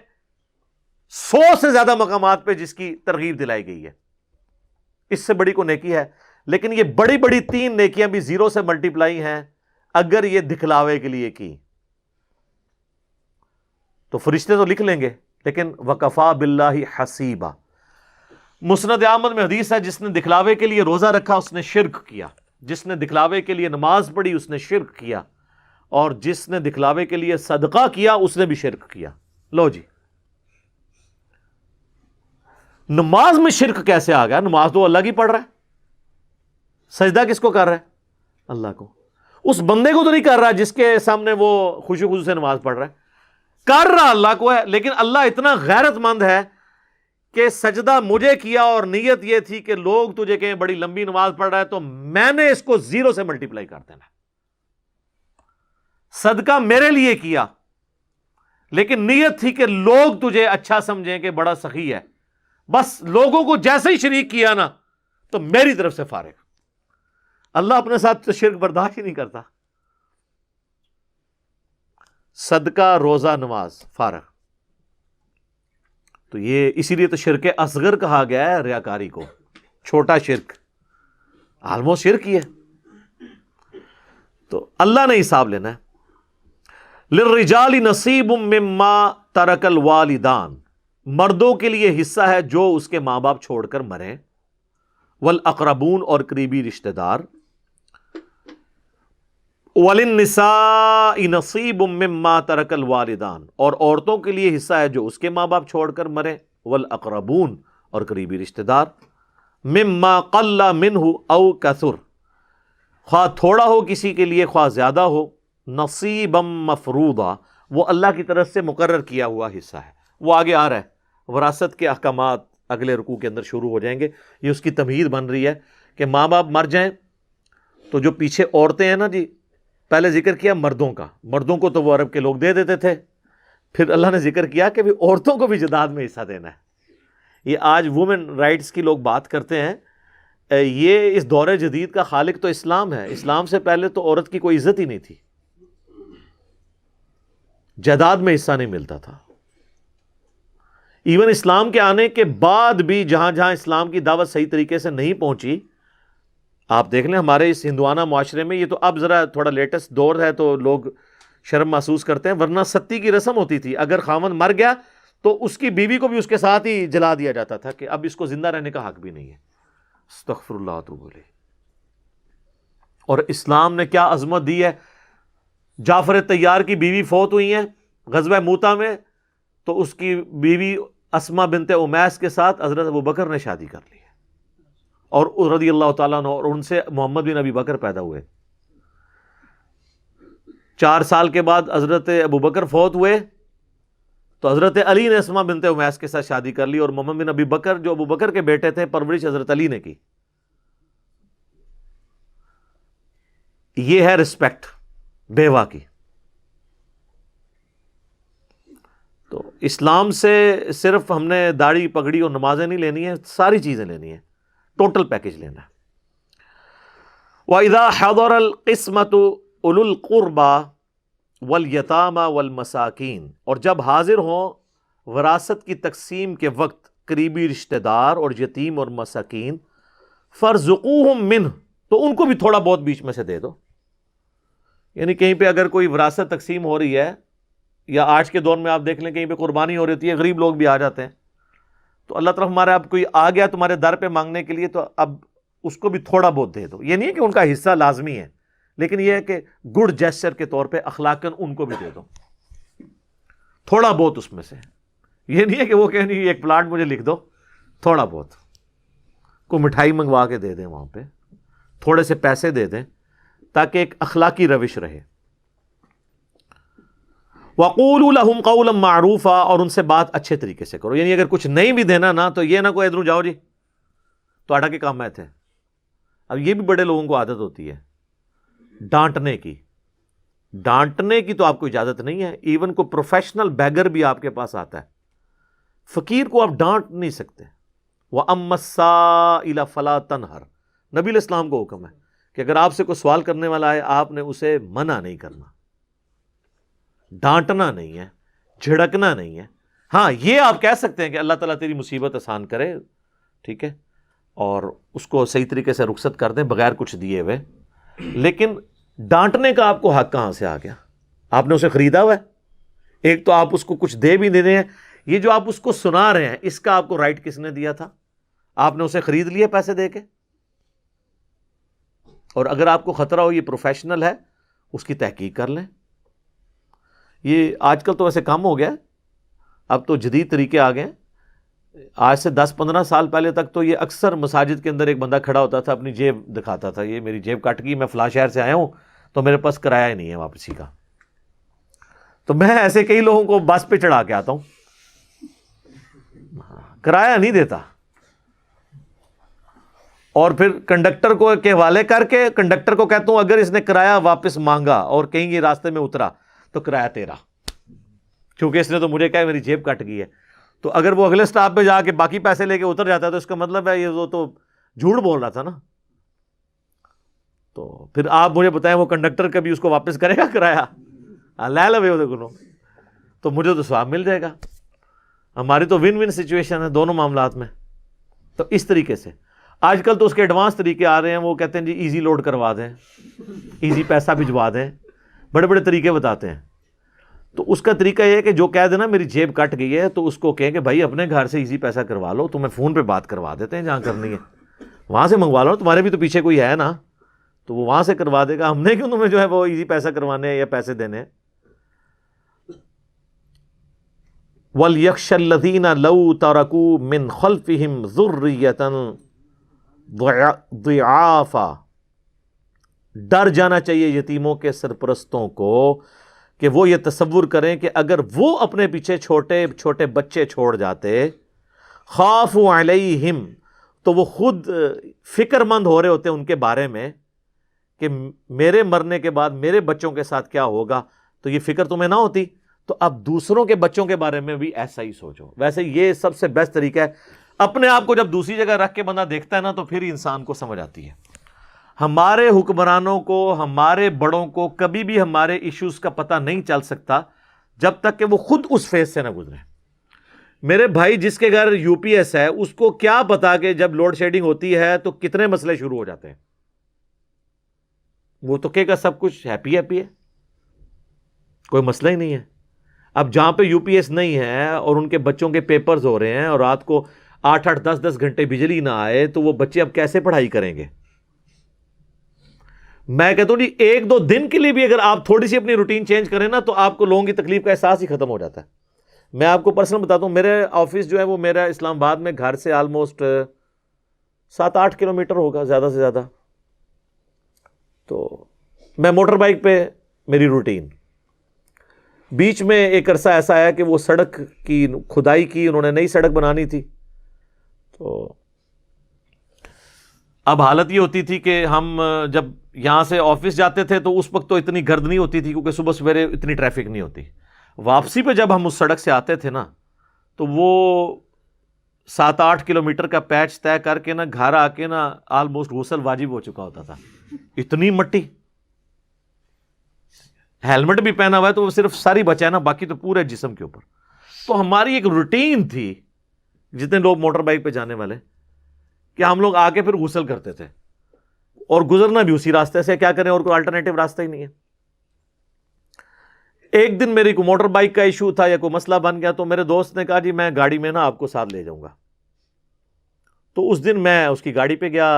100 سے زیادہ مقامات پہ جس کی ترغیب دلائی گئی ہے، اس سے بڑی کوئی نیکی ہے؟ لیکن یہ بڑی بڑی 3 نیکیاں بھی زیرو سے ملٹیپلائی ہیں اگر یہ دکھلاوے کے لیے کی، تو فرشتے تو لکھ لیں گے، لیکن وکفا باللہ حسیبا۔ مسند احمد میں حدیث ہے جس نے دکھلاوے کے لیے روزہ رکھا اس نے شرک کیا، جس نے دکھلاوے کے لیے نماز پڑھی اس نے شرک کیا، اور جس نے دکھلاوے کے لیے صدقہ کیا اس نے بھی شرک کیا۔ لو جی، نماز میں شرک کیسے آ گیا؟ نماز تو اللہ کی پڑھ رہا ہے، سجدہ کس کو کر رہا ہے؟ اللہ کو۔ اس بندے کو تو نہیں کر رہا جس کے سامنے وہ خوشی خوشی سے نماز پڑھ رہا ہے، کر رہا اللہ کو ہے، لیکن اللہ اتنا غیرت مند ہے کہ سجدہ مجھے کیا اور نیت یہ تھی کہ لوگ تجھے کہیں بڑی لمبی نماز پڑھ رہا ہے، تو میں نے اس کو 0 سے ملٹیپلائی کر دینا۔ صدقہ میرے لیے کیا، لیکن نیت تھی کہ لوگ تجھے اچھا سمجھیں کہ بڑا سخی ہے، بس لوگوں کو جیسے ہی شریک کیا نا تو میری طرف سے فارغ۔ اللہ اپنے ساتھ تو شرک برداشت ہی نہیں کرتا۔ صدقہ، روزہ، نماز، فارغ۔ تو یہ اسی لیے تو شرک اصغر کہا گیا ہے ریاکاری کو، چھوٹا شرک، آلموسٹ شرک ہی ہے۔ تو اللہ نے حساب لینا ہے۔ للرجال نصیب مما ترک الوالدان، مردوں کے لیے حصہ ہے جو اس کے ماں باپ چھوڑ کر مرے، والاقربون، اور قریبی رشتہ دار، وللنساء نصیب مما ترک الوالدان، اور عورتوں کے لیے حصہ ہے جو اس کے ماں باپ چھوڑ کر مرے، والاقربون، اور قریبی رشتہ دار، مما قل منہ او کثر، خواہ تھوڑا ہو کسی کے لیے خواہ زیادہ ہو، نصیبا مفروضا، وہ اللہ کی طرف سے مقرر کیا ہوا حصہ ہے۔ وہ آگے آ رہا ہے، وراثت کے احکامات اگلے رکوع کے اندر شروع ہو جائیں گے۔ یہ اس کی تمہید بن رہی ہے کہ ماں باپ مر جائیں تو جو پیچھے عورتیں ہیں نا جی، پہلے ذکر کیا مردوں کا، مردوں کو تو وہ عرب کے لوگ دے دیتے تھے، پھر اللہ نے ذکر کیا کہ بھی عورتوں کو بھی جداد میں حصہ دینا ہے۔ یہ آج وومن رائٹس کی لوگ بات کرتے ہیں، یہ اس دور جدید کا خالق تو اسلام ہے۔ اسلام سے پہلے تو عورت کی کوئی عزت ہی نہیں تھی، جائیداد میں حصہ نہیں ملتا تھا۔ ایون اسلام کے آنے کے بعد بھی جہاں جہاں اسلام کی دعوت صحیح طریقے سے نہیں پہنچی، آپ دیکھ لیں ہمارے اس ہندوانہ معاشرے میں، یہ تو اب ذرا تھوڑا لیٹسٹ دور ہے تو لوگ شرم محسوس کرتے ہیں، ورنہ ستی کی رسم ہوتی تھی، اگر خاوند مر گیا تو اس کی بیوی کو بھی اس کے ساتھ ہی جلا دیا جاتا تھا کہ اب اس کو زندہ رہنے کا حق بھی نہیں ہے۔ استغفر اللہ واتوب الیہ۔ اور اسلام نے کیا عظمت دی ہے۔ جعفر طیار کی بیوی فوت ہوئی ہیں غزوہ موتا میں، تو اس کی بیوی اسما بنت امیس کے ساتھ حضرت ابوبکر نے شادی کر لی ہے، اور رضی اللہ تعالیٰ عنہ، اور ان سے محمد بن ابی بکر پیدا ہوئے۔ 4 سال کے بعد حضرت ابوبکر فوت ہوئے تو حضرت علی نے اسما بنت امیس کے ساتھ شادی کر لی، اور محمد بن ابی بکر جو ابوبکر کے بیٹے تھے، پرورش حضرت علی نے کی۔ یہ ہے رسپیکٹ۔ بیوہ کی. تو اسلام سے صرف ہم نے داڑھی پگڑی اور نمازیں نہیں لینی ہیں، ساری چیزیں لینی ہیں، ٹوٹل پیکج لینا ہے. وَإِذَا حَضَرَ الْقِسْمَةُ أُولُو الْقُرْبَى وَالْيَتَامَى وَالْمَسَاكِينَ، اور جب حاضر ہوں وراثت کی تقسیم کے وقت قریبی رشتہ دار اور یتیم اور مساکین، فَارْزُقُوهُم مِّنْهُ، تو ان کو بھی تھوڑا بہت بیچ میں سے دے دو. یعنی کہیں پہ اگر کوئی وراثت تقسیم ہو رہی ہے، یا آج کے دور میں آپ دیکھ لیں کہیں پہ قربانی ہو رہی ہے، غریب لوگ بھی آ جاتے ہیں، تو اللہ تعالیٰ ہمارا اب کوئی آ گیا تمہارے در پہ مانگنے کے لیے، تو اب اس کو بھی تھوڑا بہت دے دو. یہ نہیں ہے کہ ان کا حصہ لازمی ہے، لیکن یہ ہے کہ گڈ جیسچر کے طور پہ اخلاقاً ان کو بھی دے دو تھوڑا بہت اس میں سے. یہ نہیں ہے کہ وہ کہ نہیں ایک پلاٹ مجھے لکھ دو، تھوڑا بہت کوئی مٹھائی منگوا کے دے دیں، وہاں پہ تھوڑے سے پیسے دے دیں تاکہ ایک اخلاقی روش رہے. وَقُولُوا لَهُمْ قَوْلًا مَّعْرُوفًا، اور ان سے بات اچھے طریقے سے کرو. یعنی اگر کچھ نہیں بھی دینا نا، تو یہ نہ کوئی ادھر جاؤ جی تو آٹا کے کام میں تھے. اب یہ بھی بڑے لوگوں کو عادت ہوتی ہے ڈانٹنے کی. ڈانٹنے کی تو آپ کو اجازت نہیں ہے. ایون کو پروفیشنل بیگر بھی آپ کے پاس آتا ہے، فقیر کو آپ ڈانٹ نہیں سکتے. وَأَمَّا السَّائِلَ فَلَا تَنْهَرْ، نبی علیہ السلام کو حکم ہے کہ اگر آپ سے کوئی سوال کرنے والا ہے، آپ نے اسے منع نہیں کرنا، ڈانٹنا نہیں ہے، جھڑکنا نہیں ہے. ہاں یہ آپ کہہ سکتے ہیں کہ اللہ تعالیٰ تیری مصیبت آسان کرے، ٹھیک ہے، اور اس کو صحیح طریقے سے رخصت کر دیں بغیر کچھ دیے ہوئے. لیکن ڈانٹنے کا آپ کو حق کہاں سے آ گیا؟ آپ نے اسے خریدا ہوا ہے. ایک تو آپ اس کو کچھ دے بھی نہیں رہے ہیں، یہ جو آپ اس کو سنا رہے ہیں اس کا آپ کو رائٹ کس نے دیا تھا؟ آپ نے اسے خرید لیا پیسے دے کے. اور اگر آپ کو خطرہ ہو یہ پروفیشنل ہے، اس کی تحقیق کر لیں. یہ آج کل تو ویسے کم ہو گیا، اب تو جدید طریقے آ گئے ہیں. آج سے 10-15 سال پہلے تک تو یہ اکثر مساجد کے اندر ایک بندہ کھڑا ہوتا تھا، اپنی جیب دکھاتا تھا، یہ میری جیب کٹ گئی، میں فلاں شہر سے آیا ہوں تو میرے پاس کرایہ نہیں ہے واپسی کا. تو میں ایسے کئی لوگوں کو بس پہ چڑھا کے آتا ہوں، کرایہ نہیں دیتا، اور پھر کنڈکٹر کو کے حوالے کر کے کنڈکٹر کو کہتا ہوں اگر اس نے کرایہ واپس مانگا اور کہیں یہ راستے میں اترا تو کرایہ تیرا، کیونکہ اس نے تو مجھے کہا میری جیب کٹ گئی ہے. تو اگر وہ اگلے سٹاپ پہ جا کے باقی پیسے لے کے اتر جاتا ہے تو اس کا مطلب ہے یہ وہ تو جھوٹ بول رہا تھا نا. تو پھر آپ مجھے بتائیں وہ کنڈکٹر کبھی اس کو واپس کرے گا کرایہ؟ لے لو وہ، تو مجھے تو ثواب مل جائے گا. ہماری تو ون ون سچویشن ہے دونوں معاملات میں. تو اس طریقے سے آج کل تو اس کے ایڈوانس طریقے آ رہے ہیں، وہ کہتے ہیں جی ایزی لوڈ کروا دیں، ایزی پیسہ بھجوا دیں، بڑے بڑے طریقے بتاتے ہیں. تو اس کا طریقہ یہ ہے کہ جو کہہ دینا میری جیب کٹ گئی ہے تو اس کو کہیں کہ بھائی اپنے گھر سے ایزی پیسہ کروا لو، تمہیں فون پہ بات کروا دیتے ہیں، جہاں کرنی ہے وہاں سے منگوا لو، تمہارے بھی تو پیچھے کوئی ہے نا، تو وہ وہاں سے کروا دے گا. ہم نے کیوں تمہیں جو ہے وہ ایزی پیسہ کروانے ہیں یا پیسے دینے ہیں. وَلْيَخْشَ الَّذِينَ لَوْ تَرَكُوا مِنْ خَلْفِهِمْ ذُرِّيَّةً ضِعَافًا، ڈر جانا چاہیے یتیموں کے سرپرستوں کو کہ وہ یہ تصور کریں کہ اگر وہ اپنے پیچھے چھوٹے چھوٹے بچے چھوڑ جاتے، خافوا علیہم، تو وہ خود فکر مند ہو رہے ہوتے ان کے بارے میں کہ میرے مرنے کے بعد میرے بچوں کے ساتھ کیا ہوگا. تو یہ فکر تمہیں نہ ہوتی تو اب دوسروں کے بچوں کے بارے میں بھی ایسا ہی سوچو. ویسے یہ سب سے بیسٹ طریقہ ہے. اپنے آپ کو جب دوسری جگہ رکھ کے بندہ دیکھتا ہے نا تو پھر انسان کو سمجھ آتی ہے. ہمارے حکمرانوں کو، ہمارے بڑوں کو کبھی بھی ہمارے ایشوز کا پتہ نہیں چل سکتا جب تک کہ وہ خود اس فیز سے نہ گزرے. میرے بھائی جس کے گھر یو پی ایس ہے اس کو کیا پتا کہ جب لوڈ شیڈنگ ہوتی ہے تو کتنے مسئلے شروع ہو جاتے ہیں. وہ تو کہے گا سب کچھ ہیپی ہیپی ہے، کوئی مسئلہ ہی نہیں ہے. اب جہاں پہ یو پی ایس نہیں ہے اور ان کے بچوں کے پیپرز ہو رہے ہیں اور رات کو 8-8 10-10 گھنٹے بجلی نہ آئے تو وہ بچے اب کیسے پڑھائی کریں گے؟ میں کہتا ہوں جی 1-2 دن کے لیے بھی اگر آپ تھوڑی سی اپنی روٹین چینج کریں نا تو آپ کو لوگوں کی تکلیف کا احساس ہی ختم ہو جاتا ہے. میں آپ کو پرسنل بتاتا ہوں، میرے آفس جو ہے وہ میرا اسلام آباد میں گھر سے آلموسٹ 7-8 کلومیٹر ہوگا زیادہ سے زیادہ. تو میں موٹر بائک پہ میری روٹین، بیچ میں ایک عرصہ ایسا آیا کہ وہ سڑک کی کھدائی کی، انہوں نے نئی سڑک بنانی تھی، تو اب حالت یہ ہوتی تھی کہ ہم جب یہاں سے آفس جاتے تھے تو اس وقت تو اتنی گرد نہیں ہوتی تھی کیونکہ صبح سویرے اتنی ٹریفک نہیں ہوتی. واپسی پہ جب ہم اس سڑک سے آتے تھے نا تو وہ 7-8 کلومیٹر کا پیچ طے کر کے نا گھر آ کے نا آلموسٹ غسل واجب ہو چکا ہوتا تھا. اتنی مٹی. ہیلمٹ بھی پہنا ہوا ہے تو وہ صرف ساری بچا ہے نا, باقی تو پورے جسم کے اوپر. تو ہماری ایک روٹین تھی جتنے لوگ موٹر بائک پہ جانے والے کہ ہم لوگ آ کے پھر غسل کرتے تھے اور گزرنا بھی اسی راستے سے. کیا کریں, اور کوئی الٹرنیٹو راستہ ہی نہیں ہے. ایک دن میری کوئی موٹر بائک کا ایشو تھا یا کوئی مسئلہ بن گیا تو میرے دوست نے کہا جی میں گاڑی میں نا آپ کو ساتھ لے جاؤں گا. تو اس دن میں اس کی گاڑی پہ گیا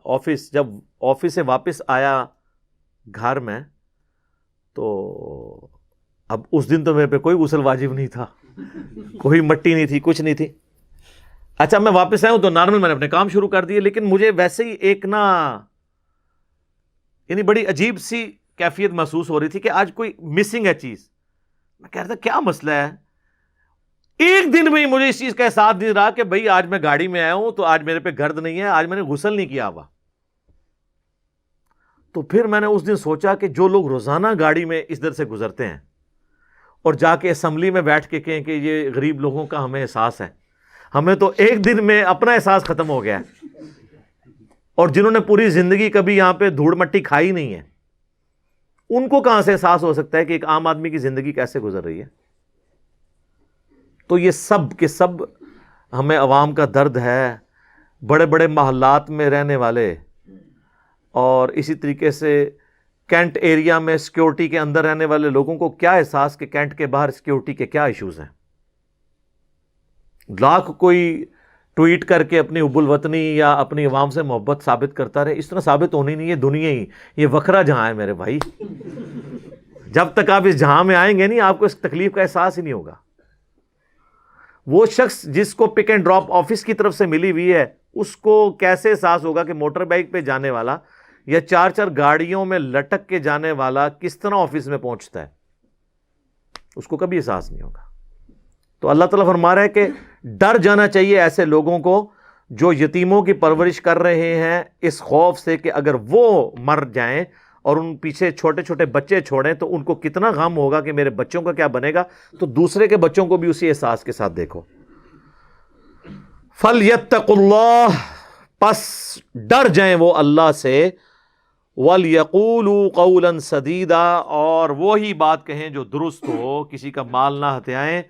آفس. جب آفس سے واپس آیا گھر میں تو اب اس دن تو میرے پہ کوئی غسل واجب نہیں تھا, کوئی مٹی نہیں تھی, کچھ نہیں تھی. اچھا میں واپس آیا ہوں تو نارمل میں نے اپنے کام شروع کر دیے, لیکن مجھے ویسے ہی ایک نا یعنی بڑی عجیب سی کیفیت محسوس ہو رہی تھی کہ آج کوئی مسنگ ہے چیز. میں کہہ رہا تھا کیا مسئلہ ہے. ایک دن میں ہی مجھے اس چیز کا احساس نہیں رہا کہ بھئی آج میں گاڑی میں آیا ہوں تو آج میرے پہ گرد نہیں ہے, آج میں نے غسل نہیں کیا ہوا. تو پھر میں نے اس دن سوچا کہ جو لوگ روزانہ گاڑی میں اس در سے گزرتے ہیں اور جا کے اسمبلی میں بیٹھ کے کہیں کہ یہ غریب لوگوں کا ہمیں احساس ہے, ہمیں تو ایک دن میں اپنا احساس ختم ہو گیا ہے. اور جنہوں نے پوری زندگی کبھی یہاں پہ دھوڑ مٹی کھائی نہیں ہے ان کو کہاں سے احساس ہو سکتا ہے کہ ایک عام آدمی کی زندگی کیسے گزر رہی ہے. تو یہ سب کے سب ہمیں عوام کا درد ہے. بڑے بڑے محلات میں رہنے والے اور اسی طریقے سے کینٹ ایریا میں سیکیورٹی کے اندر رہنے والے لوگوں کو کیا احساس کہ کینٹ کے باہر سیکیورٹی کے کیا ایشوز ہیں. لاکھ کوئی ٹویٹ کر کے اپنی حب الوطنی یا اپنی عوام سے محبت ثابت کرتا رہے, اس طرح ثابت ہونی نہیں ہے. دنیا ہی یہ وکھرا جہاں ہے میرے بھائی. جب تک آپ اس جہاں میں آئیں گے نہیں آپ کو اس تکلیف کا احساس ہی نہیں ہوگا. وہ شخص جس کو پک اینڈ ڈراپ آفس کی طرف سے ملی ہوئی ہے اس کو کیسے احساس ہوگا کہ موٹر بائک پہ جانے والا یا 4 گاڑیوں میں لٹک کے جانے والا کس طرح آفس میں پہنچتا ہے, اس کو کبھی احساس نہیں ہوگا. تو اللہ تعالیٰ فرما رہا ہے کہ ڈر جانا چاہیے ایسے لوگوں کو جو یتیموں کی پرورش کر رہے ہیں, اس خوف سے کہ اگر وہ مر جائیں اور ان پیچھے چھوٹے چھوٹے بچے چھوڑیں تو ان کو کتنا غم ہوگا کہ میرے بچوں کا کیا بنے گا. تو دوسرے کے بچوں کو بھی اسی احساس کے ساتھ دیکھو. فَلْيَتَّقُوا اللَّهَ, پس ڈر جائیں وہ اللہ سے. وَلْيَقُولُوا قَوْلًا سَدِيدًا, اور وہی بات کہیں جو درست ہو. کسی کا مال نہ ہتھیائیں,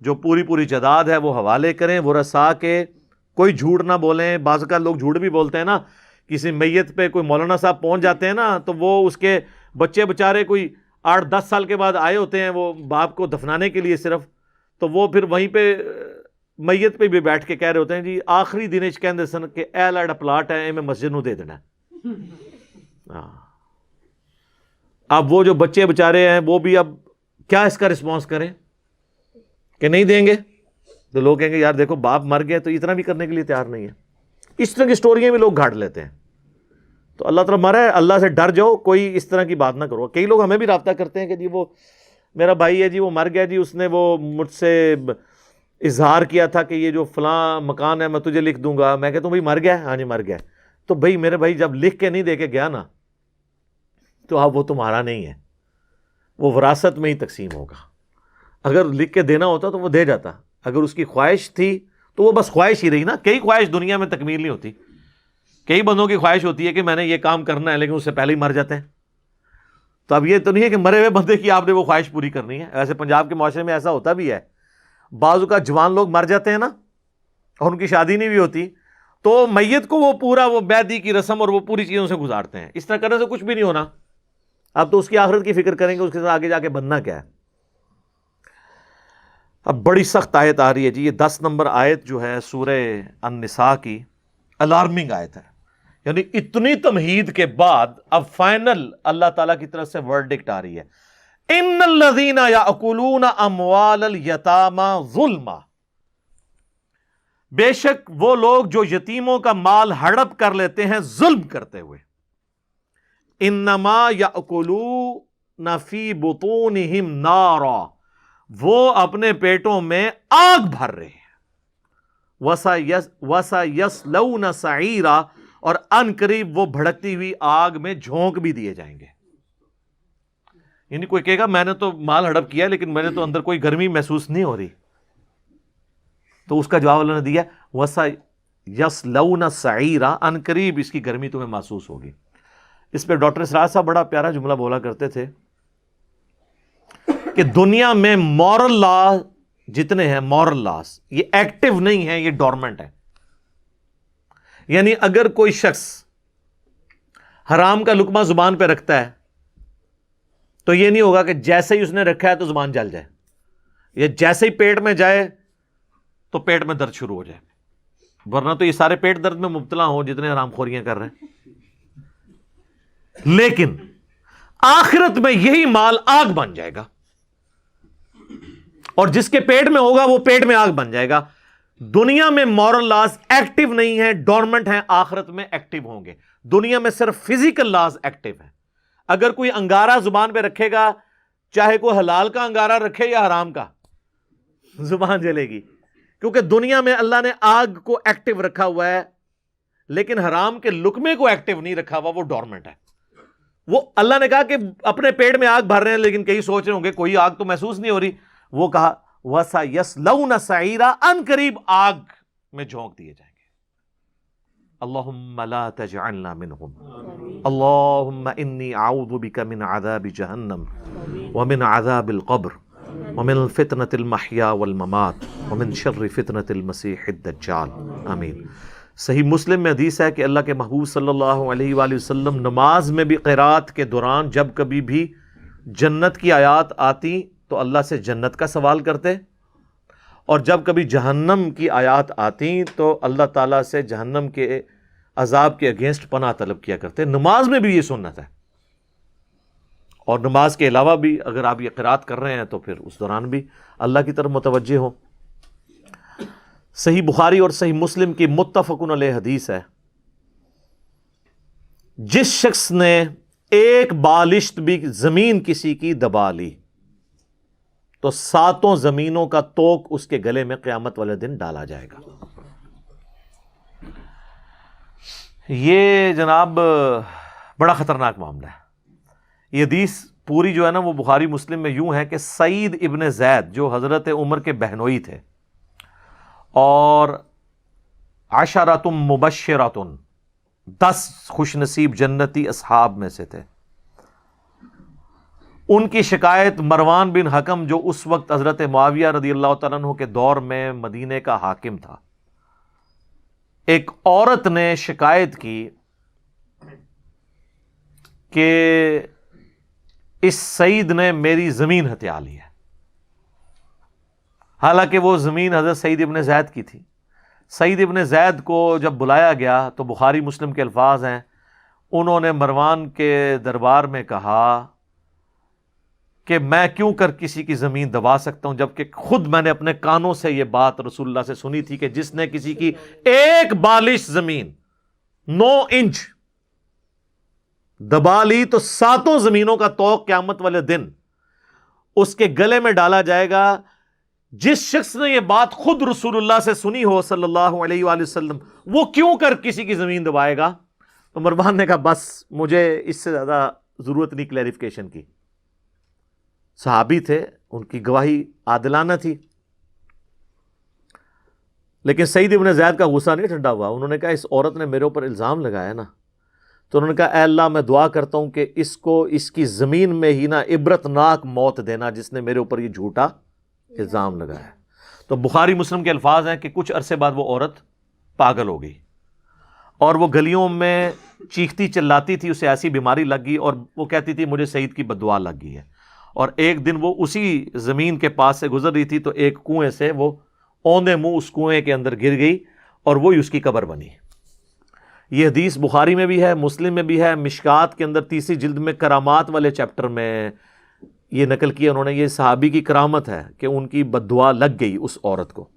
جو پوری جائیداد ہے وہ حوالے کریں. وہ رسا کے کوئی جھوٹ نہ بولیں. بعض کا لوگ جھوٹ بھی بولتے ہیں نا, کسی میت پہ کوئی مولانا صاحب پہنچ جاتے ہیں نا تو وہ اس کے بچے بچارے کوئی 8-10 سال کے بعد آئے ہوتے ہیں وہ باپ کو دفنانے کے لیے صرف, تو وہ پھر وہیں پہ میت پہ بھی بیٹھ کے کہہ رہے ہوتے ہیں جی آخری دن چ کہندے سن کہ اے لاڑا پلاٹ ہے میں مسجد نو دے دینا. اب وہ جو بچے بچارے ہیں وہ بھی اب کیا اس کا رسپانس کریں کہ نہیں دیں گے, تو لوگ کہیں گے یار دیکھو باپ مر گئے تو اتنا بھی کرنے کے لیے تیار نہیں ہے. اس طرح کی سٹوریاں بھی لوگ گھاٹ لیتے ہیں. تو اللہ تعالیٰ مارا ہے, اللہ سے ڈر جاؤ, کوئی اس طرح کی بات نہ کرو. کئی لوگ ہمیں بھی رابطہ کرتے ہیں کہ جی وہ میرا بھائی ہے جی وہ مر گیا جی, اس نے وہ مجھ سے اظہار کیا تھا کہ یہ جو فلاں مکان ہے میں تجھے لکھ دوں گا. میں کہتا ہوں بھائی مر گیا, ہاں جی مر گیا. تو بھائی میرے بھائی جب لکھ کے نہیں دے کے گیا نا تو اب وہ تمہارا نہیں ہے, وہ وراثت میں ہی تقسیم ہوگا. اگر لکھ کے دینا ہوتا تو وہ دے جاتا. اگر اس کی خواہش تھی تو وہ بس خواہش ہی رہی نا. کئی خواہش دنیا میں تکمیل نہیں ہوتی. کئی بندوں کی خواہش ہوتی ہے کہ میں نے یہ کام کرنا ہے لیکن اس سے پہلے ہی مر جاتے ہیں. تو اب یہ تو نہیں ہے کہ مرے ہوئے بندے کی آپ نے وہ خواہش پوری کرنی ہے. ایسے پنجاب کے معاشرے میں ایسا ہوتا بھی ہے, بعض کا جوان لوگ مر جاتے ہیں نا اور ان کی شادی نہیں بھی ہوتی تو میت کو وہ پورا وہ بیدی کی رسم اور وہ پوری چیزوں سے گزارتے ہیں. اس طرح کرنے سے کچھ بھی نہیں ہونا. اب تو اس کی آخرت کی فکر کریں گے, اس کے ساتھ آگے جا کے بننا کیا ہے. اب بڑی سخت آیت آ رہی ہے جی, یہ 10 نمبر آیت جو ہے سورہ النساء کی الارمنگ آیت ہے. یعنی اتنی تمہید کے بعد اب فائنل اللہ تعالیٰ کی طرف سے ورڈکٹ آ رہی ہے. ان الذین یاکلون اموال الیتامی ظلما, بے شک وہ لوگ جو یتیموں کا مال ہڑپ کر لیتے ہیں ظلم کرتے ہوئے. انما یاکلون فی بطونہم نارا, وہ اپنے پیٹوں میں آگ بھر رہے ہیں. وَسَيَصْلَوْنَ سَعِيرًا, اور ان قریب وہ بھڑکتی ہوئی آگ میں جھونک بھی دیے جائیں گے. یعنی کوئی کہے گا میں نے تو مال ہڑپ کیا لیکن میں نے تو اندر کوئی گرمی محسوس نہیں ہو رہی, تو اس کا جواب اللہ نے دیا وَسَيَصْلَوْنَ سَعِيرًا, ان قریب اس کی گرمی تمہیں محسوس ہوگی. اس پہ ڈاکٹر اسرار صاحب بڑا پیارا جملہ بولا کرتے تھے کہ دنیا میں مورل لا جتنے ہیں, مورل لاس, یہ ایکٹیو نہیں ہے, یہ ڈورمنٹ ہے. یعنی اگر کوئی شخص حرام کا لقمہ زبان پہ رکھتا ہے تو یہ نہیں ہوگا کہ جیسے ہی اس نے رکھا ہے تو زبان جل جائے, یا جیسے ہی پیٹ میں جائے تو پیٹ میں درد شروع ہو جائے, ورنہ تو یہ سارے پیٹ درد میں مبتلا ہوں جتنے حرام خوریاں کر رہے ہیں. لیکن آخرت میں یہی مال آگ بن جائے گا, اور جس کے پیٹ میں ہوگا وہ پیٹ میں آگ بن جائے گا. دنیا میں مورل لاز ایکٹیو نہیں ہے, ڈورمنٹ ہیں, آخرت میں ایکٹیو ہوں گے. دنیا میں صرف فزیکل لاز ایکٹیو ہیں. اگر کوئی انگارہ زبان پہ رکھے گا, چاہے کوئی حلال کا انگارہ رکھے یا حرام کا, زبان جلے گی, کیونکہ دنیا میں اللہ نے آگ کو ایکٹیو رکھا ہوا ہے, لیکن حرام کے لقمے کو ایکٹیو نہیں رکھا ہوا, وہ ڈورمنٹ ہے. وہ اللہ نے کہا کہ اپنے پیٹ میں آگ بھر رہے ہیں, لیکن کئی سوچ رہے ہوں گے کوئی آگ تو محسوس نہیں ہو رہی. وہ کہا وَسَيَصْلَوْنَ سَعِيرًا, ان قریب آگ میں جھونک دیے جائیں گے. اللہم لا تجعلنا منہم, اللہم انی اعوذ بک من عذاب جہنم ومن عذاب القبر ومن فتنة المحیا والممات ومن شر فتنة المسیح الدجال, آمین. صحیح مسلم میں حدیث ہے کہ اللہ کے محبوب صلی اللہ علیہ وآلہ وسلم نماز میں بھی قرات کے دوران جب کبھی بھی جنت کی آیات آتی تو اللہ سے جنت کا سوال کرتے, اور جب کبھی جہنم کی آیات آتی تو اللہ تعالیٰ سے جہنم کے عذاب کے اگینسٹ پناہ طلب کیا کرتے. نماز میں بھی یہ سنت ہے, اور نماز کے علاوہ بھی اگر آپ یہ قرات کر رہے ہیں تو پھر اس دوران بھی اللہ کی طرف متوجہ ہو. صحیح بخاری اور صحیح مسلم کی متفقن علیہ حدیث ہے, جس شخص نے ایک بالشت بھی زمین کسی کی دبا لی تو 7 زمینوں کا توق اس کے گلے میں قیامت والے دن ڈالا جائے گا. یہ جناب بڑا خطرناک معاملہ ہے. یہ حدیث پوری جو ہے نا وہ بخاری مسلم میں یوں ہے کہ سعید ابن زید جو حضرت عمر کے بہنوئی تھے اور عشرۃ مبشرۃ 10 خوش نصیب جنتی اصحاب میں سے تھے, ان کی شکایت مروان بن حکم جو اس وقت حضرت معاویہ رضی اللہ تعالیٰ عنہ کے دور میں مدینے کا حاکم تھا, ایک عورت نے شکایت کی کہ اس سعید نے میری زمین ہتھیا لی ہے. حالانکہ وہ زمین حضرت سعید ابن زید کی تھی. سعید ابن زید کو جب بلایا گیا تو بخاری مسلم کے الفاظ ہیں, انہوں نے مروان کے دربار میں کہا کہ میں کیوں کر کسی کی زمین دبا سکتا ہوں, جبکہ خود میں نے اپنے کانوں سے یہ بات رسول اللہ سے سنی تھی کہ جس نے کسی کی ایک بالش زمین 9 انچ دبا لی تو 7 زمینوں کا توق قیامت والے دن اس کے گلے میں ڈالا جائے گا. جس شخص نے یہ بات خود رسول اللہ سے سنی ہو صلی اللہ علیہ وآلہ وسلم, وہ کیوں کر کسی کی زمین دبائے گا؟ تو مروان نے کہا بس مجھے اس سے زیادہ ضرورت نہیں کلیریفیکیشن کی. صحابی تھے, ان کی گواہی عادلانہ تھی, لیکن سعید ابن زید کا غصہ نہیں ٹھنڈا ہوا. انہوں نے کہا اس عورت نے میرے اوپر الزام لگایا نا, تو انہوں نے کہا اے اللہ میں دعا کرتا ہوں کہ اس کو اس کی زمین میں ہی نا عبرت ناک موت دینا جس نے میرے اوپر یہ جھوٹا الزام لگایا. تو بخاری مسلم کے الفاظ ہیں کہ کچھ عرصے بعد وہ عورت پاگل ہو گئی اور وہ گلیوں میں چیختی چلاتی تھی, اسے ایسی بیماری لگ گئی اور وہ کہتی تھی مجھے سعید کی بد دعا لگ گئی ہے. اور ایک دن وہ اسی زمین کے پاس سے گزر رہی تھی تو ایک کنویں سے وہ اوندے منہ اس کنویں کے اندر گر گئی اور وہی اس کی قبر بنی. یہ حدیث بخاری میں بھی ہے, مسلم میں بھی ہے. مشکات کے اندر 3 جلد میں کرامات والے چیپٹر میں یہ نقل کیا انہوں نے. یہ صحابی کی کرامت ہے کہ ان کی بد دعا لگ گئی اس عورت کو.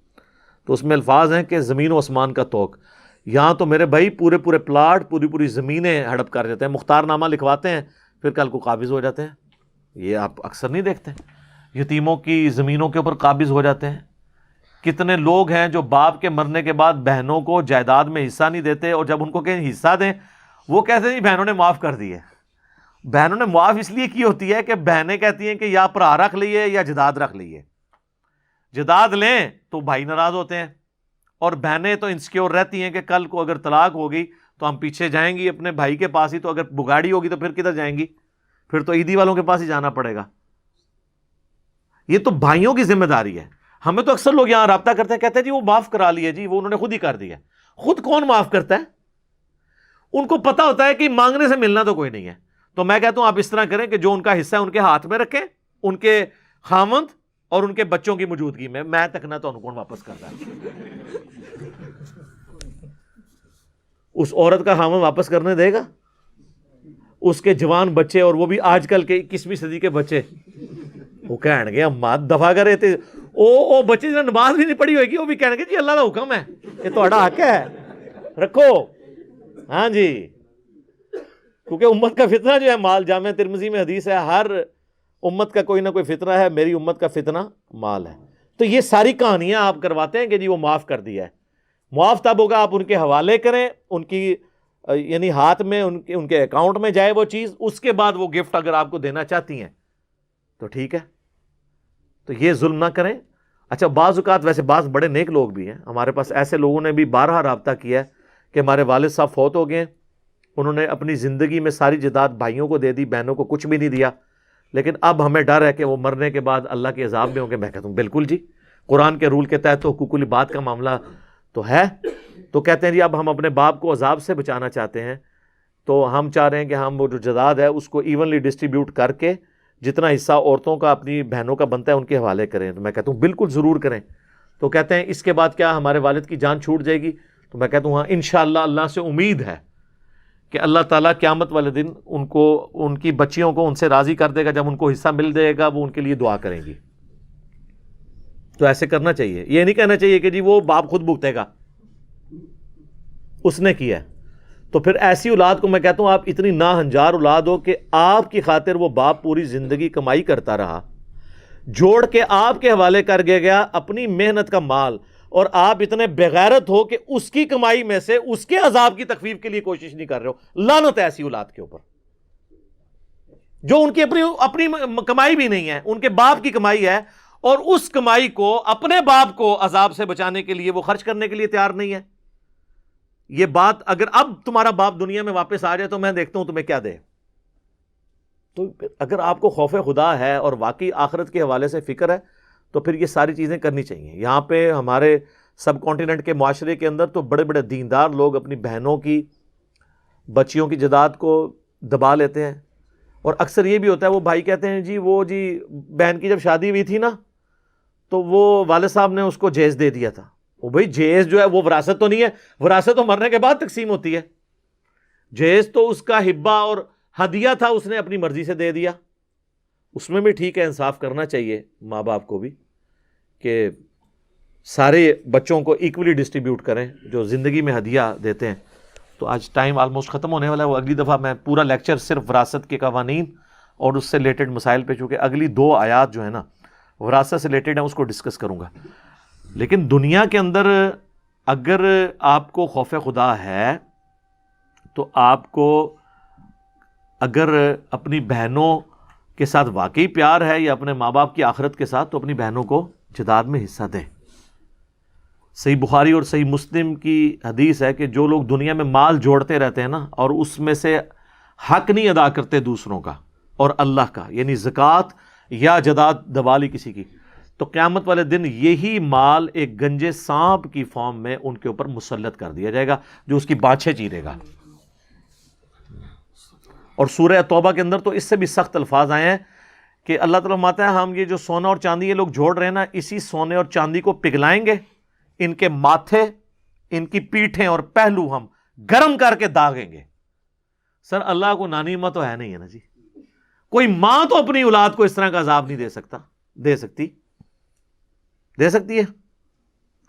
تو اس میں الفاظ ہیں کہ زمین و آسمان کا توق. یہاں تو میرے بھائی پورے پلاٹ پوری زمینیں ہڑپ کر جاتے ہیں, مختار نامہ لکھواتے ہیں, پھر کل کو قابض ہو جاتے ہیں. یہ آپ اکثر نہیں دیکھتے, یتیموں کی زمینوں کے اوپر قابض ہو جاتے ہیں. کتنے لوگ ہیں جو باپ کے مرنے کے بعد بہنوں کو جائیداد میں حصہ نہیں دیتے، اور جب ان کو کہیں حصہ دیں وہ کہتے ہیں بہنوں نے معاف کر دی ہے۔ بہنوں نے معاف اس لیے کی ہوتی ہے کہ بہنیں کہتی ہیں کہ یا پرا رکھ لیے یا جداد رکھ لیے، جداد لیں تو بھائی ناراض ہوتے ہیں، اور بہنیں تو انسیکیور رہتی ہیں کہ کل کو اگر طلاق ہوگی تو ہم پیچھے جائیں گی اپنے بھائی کے پاس ہی، تو اگر بگاڑی ہوگی تو پھر کدھر جائیں گی؟ پھر تو عیدی والوں کے پاس ہی جانا پڑے گا۔ یہ تو بھائیوں کی ذمہ داری ہے۔ ہمیں تو اکثر لوگ یہاں رابطہ کرتے ہیں، کہتے ہیں جی وہ معاف کرا لیے، جی وہ انہوں نے خود ہی کر دیا۔ خود کون معاف کرتا ہے؟ ان کو پتا ہوتا ہے کہ مانگنے سے ملنا تو کوئی نہیں ہے۔ تو میں کہتا ہوں آپ اس طرح کریں کہ جو ان کا حصہ ہے ان کے ہاتھ میں رکھیں، ان کے خاوند اور ان کے بچوں کی موجودگی میں تکنا تو کون واپس کرتا ہے؟ اس عورت کا خاوند واپس کرنے دے گا؟ اس کے جوان بچے، اور وہ بھی آج کل کے 21ویں صدی کے بچے، وہ کہنے گے اماں دفاع کرے تھے، او بچے جنہوں نے نماز بھی نہیں پڑھی ہوئے گی وہ بھی کہنے گے جی اللہ کا حکم ہے، یہ تہاڈا حق ہے رکھو۔ ہاں جی، کیونکہ امت کا فتنہ جو ہے مال، جامع ترمذی میں حدیث ہے ہر امت کا کوئی نہ کوئی فتنہ ہے، میری امت کا فتنہ مال ہے۔ تو یہ ساری کہانیاں آپ کرواتے ہیں کہ جی وہ معاف کر دیا ہے۔ معاف تب ہوگا آپ ان کے حوالے کریں، ان کی یعنی ہاتھ میں ان کے اکاؤنٹ میں جائے وہ چیز، اس کے بعد وہ گفٹ اگر آپ کو دینا چاہتی ہیں تو ٹھیک ہے، تو یہ ظلم نہ کریں۔ اچھا، بعض اوقات ویسے بعض بڑے نیک لوگ بھی ہیں ہمارے پاس، ایسے لوگوں نے بھی بارہا رابطہ کیا ہے کہ ہمارے والد صاحب فوت ہو گئے، انہوں نے اپنی زندگی میں ساری جائیداد بھائیوں کو دے دی، بہنوں کو کچھ بھی نہیں دیا، لیکن اب ہمیں ڈر ہے کہ وہ مرنے کے بعد اللہ کے عذاب میں ہوں گے۔ میں کہتا ہوں بالکل جی، قرآن کے رول کے تحت تو حقوق العباد کا معاملہ تو ہے، تو کہتے ہیں جی اب ہم اپنے باپ کو عذاب سے بچانا چاہتے ہیں، تو ہم چاہ رہے ہیں کہ ہم وہ جو جائیداد ہے اس کو ایونلی ڈسٹریبیوٹ کر کے جتنا حصہ عورتوں کا اپنی بہنوں کا بنتا ہے ان کے حوالے کریں۔ تو میں کہتا ہوں بالکل ضرور کریں۔ تو کہتے ہیں اس کے بعد کیا ہمارے والد کی جان چھوٹ جائے گی؟ تو میں کہتا ہوں ہاں انشاءاللہ، اللہ سے امید ہے کہ اللہ تعالیٰ قیامت والے دن ان کو، ان کی بچیوں کو ان سے راضی کر دے گا، جب ان کو حصہ مل جائے گا وہ ان کے لیے دعا کریں گی۔ تو ایسے کرنا چاہیے، یہ نہیں کہنا چاہیے کہ جی وہ باپ خود بھگتے گا، اس نے کیا ہے۔ تو پھر ایسی اولاد کو میں کہتا ہوں آپ اتنی ناہنجار اولاد ہو کہ آپ کی خاطر وہ باپ پوری زندگی کمائی کرتا رہا، جوڑ کے آپ کے حوالے کر گیا اپنی محنت کا مال، اور آپ اتنے بغیرت ہو کہ اس کی کمائی میں سے اس کے عذاب کی تخفیف کے لیے کوشش نہیں کر رہے ہو۔ لعنت ہے ایسی اولاد کے اوپر جو ان کی اپنی کمائی بھی نہیں ہے، ان کے باپ کی کمائی ہے، اور اس کمائی کو اپنے باپ کو عذاب سے بچانے کے لیے وہ خرچ کرنے کے لیے تیار نہیں ہے۔ یہ بات اگر اب تمہارا باپ دنیا میں واپس آ جائے تو میں دیکھتا ہوں تمہیں کیا دے۔ تو اگر آپ کو خوف خدا ہے اور واقعی آخرت کے حوالے سے فکر ہے تو پھر یہ ساری چیزیں کرنی چاہیے۔ یہاں پہ ہمارے سب کانٹیننٹ کے معاشرے کے اندر تو بڑے بڑے دیندار لوگ اپنی بہنوں کی، بچیوں کی جائیداد کو دبا لیتے ہیں، اور اکثر یہ بھی ہوتا ہے وہ بھائی کہتے ہیں جی وہ جی بہن کی جب شادی ہوئی تھی نا تو وہ والد صاحب نے اس کو جہیز دے دیا تھا۔ وہ بھائی جہیز جو ہے وہ وراثت تو نہیں ہے، وراثت تو مرنے کے بعد تقسیم ہوتی ہے، جہیز تو اس کا ہبہ اور ہدیہ تھا، اس نے اپنی مرضی سے دے دیا۔ اس میں بھی ٹھیک ہے، انصاف کرنا چاہیے ماں باپ کو بھی کہ سارے بچوں کو ایکولی ڈسٹریبیوٹ کریں جو زندگی میں ہدیہ دیتے ہیں۔ تو آج ٹائم آلموسٹ ختم ہونے والا ہے، وہ اگلی دفعہ میں پورا لیکچر صرف وراثت کے قوانین اور اس سے ریلیٹڈ مسائل پہ، چونکہ اگلی 2 آیات جو ہے نا وراثت سے ریلیٹڈ ہیں، اس کو ڈسکس کروں گا۔ لیکن دنیا کے اندر اگر آپ کو خوف خدا ہے تو آپ کو اگر اپنی بہنوں کے ساتھ واقعی پیار ہے یا اپنے ماں باپ کی آخرت کے ساتھ، تو اپنی بہنوں کو جائیداد میں حصہ دیں۔ صحیح بخاری اور صحیح مسلم کی حدیث ہے کہ جو لوگ دنیا میں مال جوڑتے رہتے ہیں نا اور اس میں سے حق نہیں ادا کرتے دوسروں کا اور اللہ کا، یعنی زکوٰۃ یا جائیداد دبا لی کسی کی، تو قیامت والے دن یہی مال ایک گنجے سانپ کی فارم میں ان کے اوپر مسلط کر دیا جائے گا جو اس کی بانچھیں چیرے گا۔ اور سورہ توبہ کے اندر تو اس سے بھی سخت الفاظ آئے ہیں کہ اللہ تعالیٰ فرماتا ہے ہم یہ جو سونا اور چاندی یہ لوگ جوڑ رہے ہیں نا، اسی سونے اور چاندی کو پگھلائیں گے، ان کے ماتھے، ان کی پیٹھیں اور پہلو ہم گرم کر کے داغیں گے۔ سر اللہ کو نانی ماں تو ہے نہیں ہے نا جی، کوئی ماں تو اپنی اولاد کو اس طرح کا عذاب نہیں دے سکتی ہے،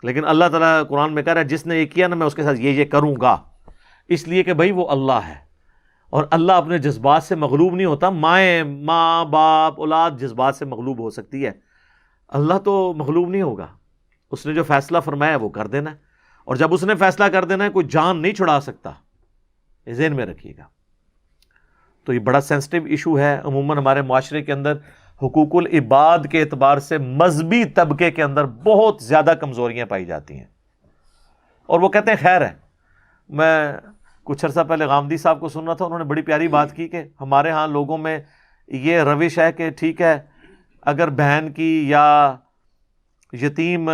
لیکن اللہ تعالیٰ قرآن میں کہہ رہا ہے جس نے یہ کیا نا میں اس کے ساتھ یہ کروں گا، اس لیے کہ بھائی وہ اللہ ہے اور اللہ اپنے جذبات سے مغلوب نہیں ہوتا۔ ماں باپ اولاد جذبات سے مغلوب ہو سکتی ہے، اللہ تو مغلوب نہیں ہوگا۔ اس نے جو فیصلہ فرمایا وہ کر دینا ہے، اور جب اس نے فیصلہ کر دینا ہے کوئی جان نہیں چھڑا سکتا، یہ ذہن میں رکھیے گا۔ تو یہ بڑا سینسٹیو ایشو ہے۔ عموماً ہمارے معاشرے کے اندر حقوق العباد کے اعتبار سے مذہبی طبقے کے اندر بہت زیادہ کمزوریاں پائی جاتی ہیں، اور وہ کہتے ہیں خیر ہے۔ میں کچھ عرصہ پہلے غامدی صاحب کو سن رہا تھا، انہوں نے بڑی پیاری بات کی کہ ہمارے ہاں لوگوں میں یہ روش ہے کہ ٹھیک ہے اگر بہن کی یا یتیم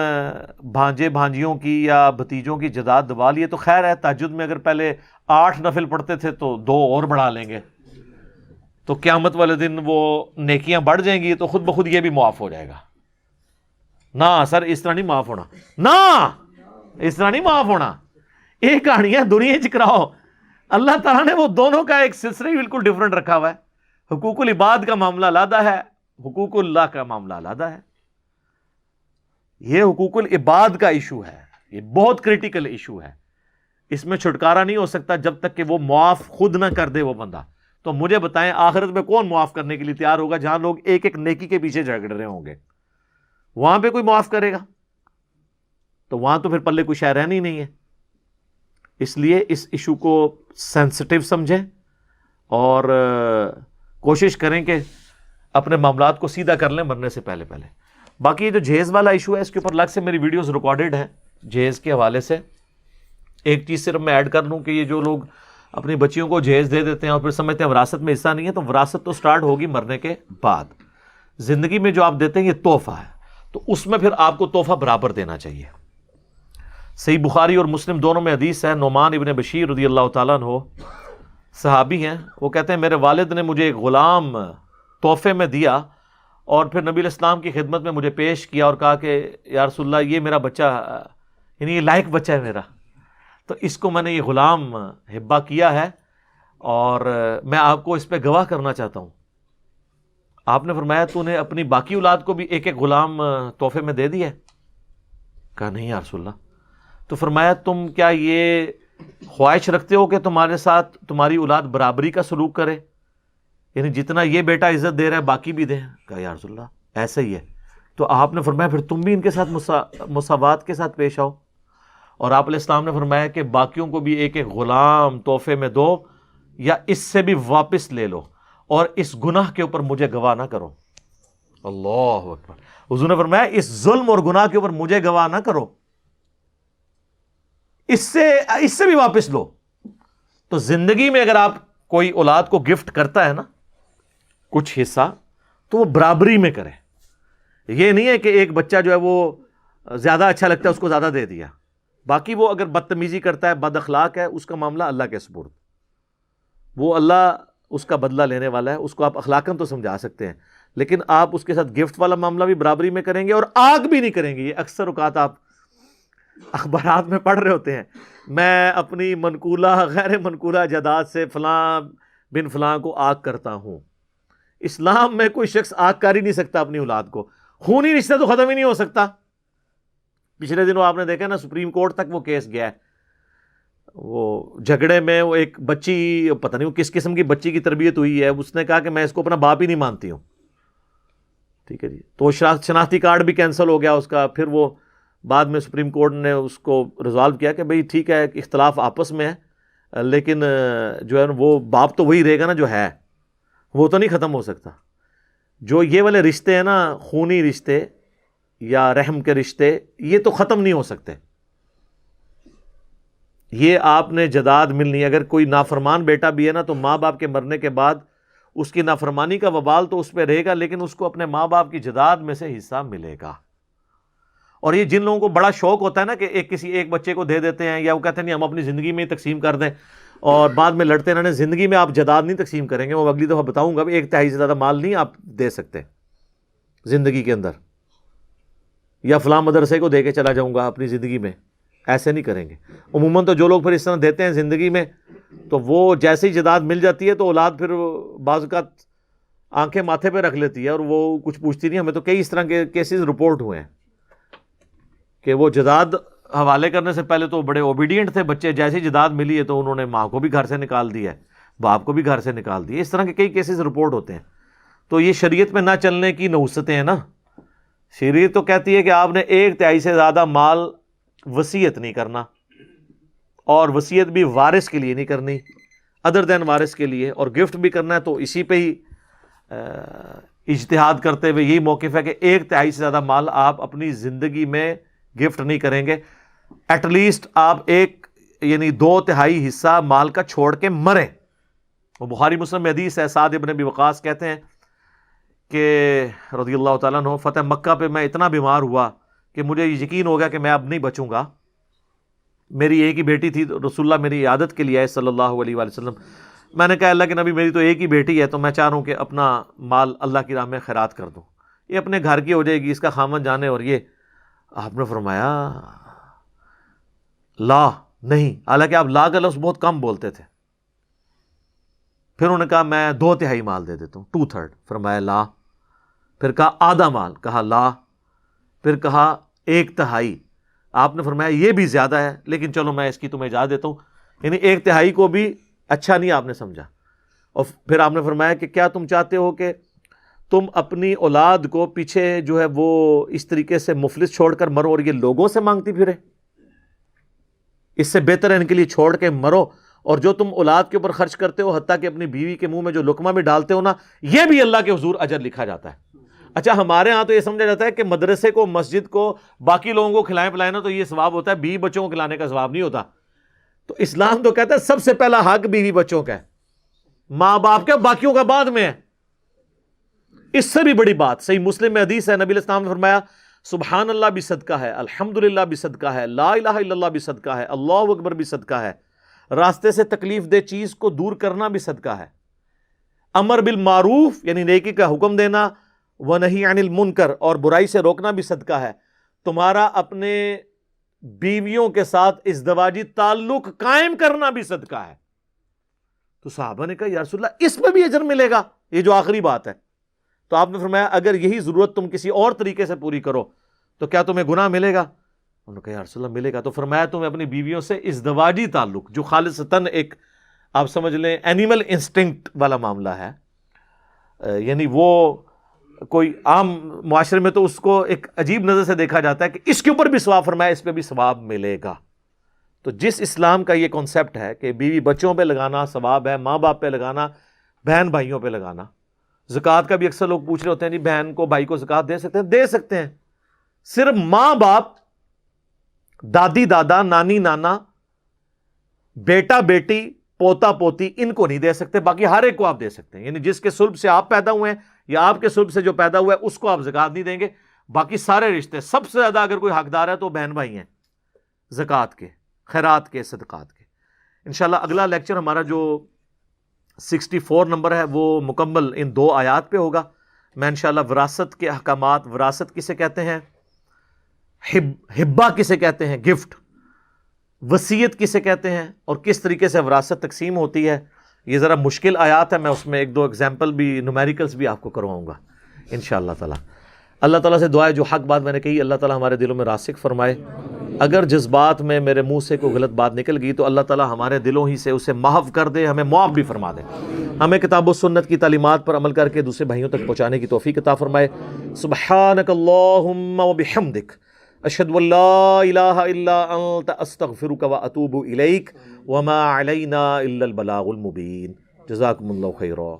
بھانجے بھانجیوں کی یا بھتیجوں کی جداد دبا لیے تو خیر ہے، تہجد میں اگر پہلے 8 نفل پڑھتے تھے تو 2 اور بڑھا لیں گے، تو قیامت والے دن وہ نیکیاں بڑھ جائیں گی تو خود بخود یہ بھی معاف ہو جائے گا۔ نہ سر، اس طرح نہیں معاف ہونا، نہ اس طرح نہیں معاف ہونا۔ یہ کہانیاں دنیا چکراؤ، اللہ تعالیٰ نے وہ دونوں کا ایک سلسلہ ہی بالکل ڈیفرنٹ رکھا ہوا ہے۔ حقوق العباد کا معاملہ علیحدہ ہے، حقوق اللہ کا معاملہ علیحدہ ہے۔ یہ حقوق العباد کا ایشو ہے، یہ بہت کریٹیکل ایشو ہے، اس میں چھٹکارا نہیں ہو سکتا جب تک کہ وہ معاف خود نہ کر دے وہ بندہ۔ تو مجھے بتائیں آخرت میں کون معاف کرنے کے لیے تیار ہوگا؟ جہاں لوگ ایک ایک نیکی کے پیچھے جھگڑ رہے ہوں گے، وہاں پہ کوئی معاف کرے گا؟ تو وہاں تو پھر پلے کوئی شے رہنی نہیں ہے۔ اس لیے اس ایشو کو سینسٹیو سمجھیں اور کوشش کریں کہ اپنے معاملات کو سیدھا کر لیں مرنے سے پہلے پہلے۔ باقی یہ جو جہیز والا ایشو ہے اس کے اوپر الگ سے میری ویڈیوز ریکارڈڈ ہیں جہیز کے حوالے سے۔ ایک چیز صرف میں ایڈ کر لوں کہ یہ جو لوگ اپنی بچیوں کو جہیز دے دیتے ہیں اور پھر سمجھتے ہیں وراثت میں حصہ نہیں ہے، تو وراثت تو سٹارٹ ہوگی مرنے کے بعد۔ زندگی میں جو آپ دیتے ہیں یہ تحفہ ہے، تو اس میں پھر آپ کو تحفہ برابر دینا چاہیے۔ صحیح بخاری اور مسلم دونوں میں حدیث ہے، نعمان ابن بشیر رضی اللہ تعالیٰ عنہ صحابی ہیں، وہ کہتے ہیں میرے والد نے مجھے ایک غلام تحفے میں دیا اور پھر نبی علیہ السلام کی خدمت میں مجھے پیش کیا اور کہا کہ یا رسول اللہ یہ میرا بچہ، یعنی یہ لائق بچہ ہے میرا، تو اس کو میں نے یہ غلام ہبہ کیا ہے اور میں آپ کو اس پہ گواہ کرنا چاہتا ہوں۔ آپ نے فرمایا تو نے اپنی باقی اولاد کو بھی ایک ایک غلام تحفے میں دے دیا ہے؟ کہا نہیں یا رسول اللہ۔ تو فرمایا تم کیا یہ خواہش رکھتے ہو کہ تمہارے ساتھ تمہاری اولاد برابری کا سلوک کرے، یعنی جتنا یہ بیٹا عزت دے رہا ہے باقی بھی دیں؟ کہا یا رسول اللہ ایسا ہی ہے۔ تو آپ نے فرمایا پھر تم بھی ان کے ساتھ مساوات کے ساتھ پیش آؤ، اور آپ علیہ السلام نے فرمایا کہ باقیوں کو بھی ایک ایک غلام تحفے میں دو یا اس سے بھی واپس لے لو، اور اس گناہ کے اوپر مجھے گواہ نہ کرو۔ اللہ اکبر۔ حضور نے فرمایا اس ظلم اور گناہ کے اوپر مجھے گواہ نہ کرو، اس سے بھی واپس لو۔ تو زندگی میں اگر آپ کوئی اولاد کو گفٹ کرتا ہے نا کچھ حصہ، تو وہ برابری میں کرے۔ یہ نہیں ہے کہ ایک بچہ جو ہے وہ زیادہ اچھا لگتا ہے اس کو زیادہ دے دیا، باقی وہ اگر بدتمیزی کرتا ہے، بد اخلاق ہے، اس کا معاملہ اللہ کے سپرد، وہ اللہ اس کا بدلہ لینے والا ہے، اس کو آپ اخلاقاً تو سمجھا سکتے ہیں، لیکن آپ اس کے ساتھ گفٹ والا معاملہ بھی برابری میں کریں گے اور آگ بھی نہیں کریں گے۔ یہ اکثر اوقات آپ اخبارات میں پڑھ رہے ہوتے ہیں، میں اپنی منقولہ غیر منقولہ جائیداد سے فلاں بن فلاں کو آگ کرتا ہوں۔ اسلام میں کوئی شخص آگ کر ہی نہیں سکتا اپنی اولاد کو، خونی رشتہ تو ختم ہی نہیں ہو سکتا۔ پچھلے دنوں آپ نے دیکھا نا سپریم کورٹ تک وہ کیس گیا ہے، وہ جھگڑے میں وہ ایک بچی، پتہ نہیں وہ کس قسم کی بچی کی تربیت ہوئی ہے، اس نے کہا کہ میں اس کو اپنا باپ ہی نہیں مانتی ہوں، ٹھیک ہے جی، تو شناختی کارڈ بھی کینسل ہو گیا اس کا۔ پھر وہ بعد میں سپریم کورٹ نے اس کو ریزالو کیا کہ بھئی ٹھیک ہے اختلاف آپس میں ہے، لیکن جو ہے وہ باپ تو وہی رہے گا نا جو ہے، وہ تو نہیں ختم ہو سکتا۔ جو یہ والے رشتے ہیں نا، خونی رشتے یا رحم کے رشتے، یہ تو ختم نہیں ہو سکتے۔ یہ آپ نے جداد ملنی ہے، اگر کوئی نافرمان بیٹا بھی ہے نا تو ماں باپ کے مرنے کے بعد اس کی نافرمانی کا وبال تو اس پہ رہے گا، لیکن اس کو اپنے ماں باپ کی جداد میں سے حصہ ملے گا۔ اور یہ جن لوگوں کو بڑا شوق ہوتا ہے نا کہ کسی ایک بچے کو دے دیتے ہیں، یا وہ کہتے ہیں نہیں ہم اپنی زندگی میں ہی تقسیم کر دیں، اور بعد میں لڑتے رہنے، زندگی میں آپ جداد نہیں تقسیم کریں گے، وہ اگلی دفعہ بتاؤں گا، 1/3 سے زیادہ مال نہیں آپ دے سکتے زندگی کے اندر، یا فلاں مدرسے کو دے کے چلا جاؤں گا اپنی زندگی میں، ایسے نہیں کریں گے۔ عموماً تو جو لوگ پھر اس طرح دیتے ہیں زندگی میں، تو وہ جیسے ہی جداد مل جاتی ہے تو اولاد پھر بعض اوقات آنکھیں ماتھے پہ رکھ لیتی ہے اور وہ کچھ پوچھتی نہیں۔ ہمیں تو کئی اس طرح کے کیسز رپورٹ ہوئے ہیں کہ وہ جداد حوالے کرنے سے پہلے تو بڑے اوبیڈینٹ تھے بچے، جیسے ہی جداد ملی ہے تو انہوں نے ماں کو بھی گھر سے نکال دیا ہے، باپ کو بھی گھر سے نکال دیا۔ اس طرح کے کئی کیسز رپورٹ ہوتے ہیں۔ تو یہ شریعت میں نہ چلنے کی نحوستیں ہیں نا، شریعت تو کہتی ہے کہ آپ نے 1/3 سے زیادہ مال وصیت نہیں کرنا، اور وصیت بھی وارث کے لیے نہیں کرنی ادر دین وارث کے لیے، اور گفٹ بھی کرنا ہے تو اسی پہ ہی اجتہاد کرتے ہوئے یہی موقف ہے کہ 1/3 سے زیادہ مال آپ اپنی زندگی میں گفٹ نہیں کریں گے. ایٹ لیسٹ آپ یعنی 2/3 حصہ مال کا چھوڑ کے مریں. وہ بخاری مسلم میں حدیث ہے، سعد ابن ابی وقاص کہتے ہیں کہ رضی اللہ تعالیٰ عنہ، فتح مکہ پہ میں اتنا بیمار ہوا کہ مجھے یقین ہو گیا کہ میں اب نہیں بچوں گا. میری ایک ہی بیٹی تھی، رسول اللہ میری عیادت کے لیے آئے صلی اللہ علیہ وآلہ وسلم. میں نے کہا اللہ کے نبی میری تو ایک ہی بیٹی ہے، تو میں چاہ رہا ہوں کہ اپنا مال اللہ کی راہ میں خیرات کر دوں، یہ اپنے گھر کی ہو جائے گی، اس کا خامن جانے. اور یہ آپ نے فرمایا لا نہیں، حالانکہ آپ لا کا لفظ بہت کم بولتے تھے. پھر انہوں نے کہا میں 2/3 مال دے دیتا ہوں، 2/3. فرمایا لا. پھر کہا آدھا مال، کہا لا. پھر کہا 1/3. آپ نے فرمایا یہ بھی زیادہ ہے، لیکن چلو میں اس کی تمہیں اجازت دیتا ہوں. یعنی 1/3 کو بھی اچھا نہیں آپ نے سمجھا. اور پھر آپ نے فرمایا کہ کیا تم چاہتے ہو کہ تم اپنی اولاد کو پیچھے جو ہے وہ اس طریقے سے مفلس چھوڑ کر مرو اور یہ لوگوں سے مانگتی پھرے؟ اس سے بہتر ہے ان کے لیے چھوڑ کے مرو. اور جو تم اولاد کے اوپر خرچ کرتے ہو، حتیٰ کہ اپنی بیوی کے منہ میں جو لقمہ بھی ڈالتے ہو نا، یہ بھی اللہ کے حضور اجر لکھا جاتا ہے. اچھا ہمارے ہاں تو یہ سمجھا جاتا ہے کہ مدرسے کو، مسجد کو، باقی لوگوں کو کھلائیں پلائیں نا تو یہ ثواب ہوتا ہے، بیوی بچوں کو کھلانے کا ثواب نہیں ہوتا. تو اسلام تو کہتا ہے سب سے پہلا حق بیوی بچوں کا ہے، ماں باپ کا، باقیوں کا بعد میں ہے. اس سے بھی بڑی بات صحیح مسلم میں حدیث ہے، نبی علیہ السلام نے فرمایا سبحان اللہ بھی صدقہ ہے، الحمدللہ بھی صدقہ ہے، لا الہ الا اللہ بھی صدقہ ہے، اللہ اکبر بھی صدقہ ہے، راستے سے تکلیف دہ چیز کو دور کرنا بھی صدقہ ہے، امر بالمعروف یعنی نیکی کا حکم دینا، ونہی عن المنکر اور برائی سے روکنا بھی صدقہ ہے، تمہارا اپنے بیویوں کے ساتھ ازدواجی تعلق قائم کرنا بھی صدقہ ہے. تو صحابہ نے کہا یا رسول اللہ اس میں بھی اجر ملے گا؟ یہ جو آخری بات ہے. تو آپ نے فرمایا اگر یہی ضرورت تم کسی اور طریقے سے پوری کرو تو کیا تمہیں گناہ ملے گا؟ انہوں نے کہا یا رسول اللہ ملے گا. تو فرمایا تمہیں اپنی بیویوں سے ازدواجی تعلق جو خالصتاً ایک آپ سمجھ لیں اینیمل انسٹنکٹ والا معاملہ ہے، یعنی وہ کوئی عام معاشرے میں تو اس کو ایک عجیب نظر سے دیکھا جاتا ہے کہ اس کے اوپر بھی ثواب، فرمایا اس پہ بھی ثواب ملے گا. تو جس اسلام کا یہ کانسیپٹ ہے کہ بیوی بچوں پہ لگانا ثواب ہے، ماں باپ پہ لگانا، بہن بھائیوں پہ لگانا. زکوٰۃ کا بھی اکثر لوگ پوچھ رہے ہوتے ہیں جی بہن کو بھائی کو زکوٰۃ دے سکتے ہیں؟ دے سکتے ہیں. صرف ماں باپ، دادی دادا، نانی نانا، بیٹا بیٹی، پوتا پوتی ان کو نہیں دے سکتے، باقی ہر ایک کو آپ دے سکتے ہیں. یعنی جس کے صلب سے آپ پیدا ہوئے ہیں یا آپ کے صلب سے جو پیدا ہوا ہے اس کو آپ زکوٰۃ نہیں دیں گے. باقی سارے رشتے، سب سے زیادہ اگر کوئی حقدار ہے تو بہن بھائی ہیں زکوٰۃ کے، خیرات کے، صدقات کے. انشاءاللہ اگلا لیکچر ہمارا جو 64 نمبر ہے وہ مکمل ان 2 آیات پہ ہوگا. میں انشاءاللہ وراثت کے احکامات، وراثت کسے کہتے ہیں، ہبہ کسے کہتے ہیں، گفٹ، وصیت کسے کہتے ہیں، اور کس طریقے سے وراثت تقسیم ہوتی ہے. یہ ذرا مشکل آیات ہے، میں اس میں 1-2 ایگزامپل بھی، نومیریکلز بھی آپ کو کرواؤں گا انشاءاللہ تعالی. اللہ تعالیٰ سے دعا ہے جو حق بات میں نے کہی اللہ تعالیٰ ہمارے دلوں میں راسخ فرمائے. اگر جذبات میں میرے منہ سے کوئی غلط بات نکل گئی تو اللہ تعالیٰ ہمارے دلوں ہی سے اسے محو کر دے، ہمیں معاف بھی فرما دے. ہمیں کتاب و سنت کی تعلیمات پر عمل کر کے دوسرے بھائیوں تک پہنچانے کی توفیق عطا فرمائے. سبحانک اللہم و بحمدک، اشہد ان لا الہ الا انت، استغفرک و اتوب الیک، وما علینا الا البلاغ المبین. جزاکم اللہ خیرا.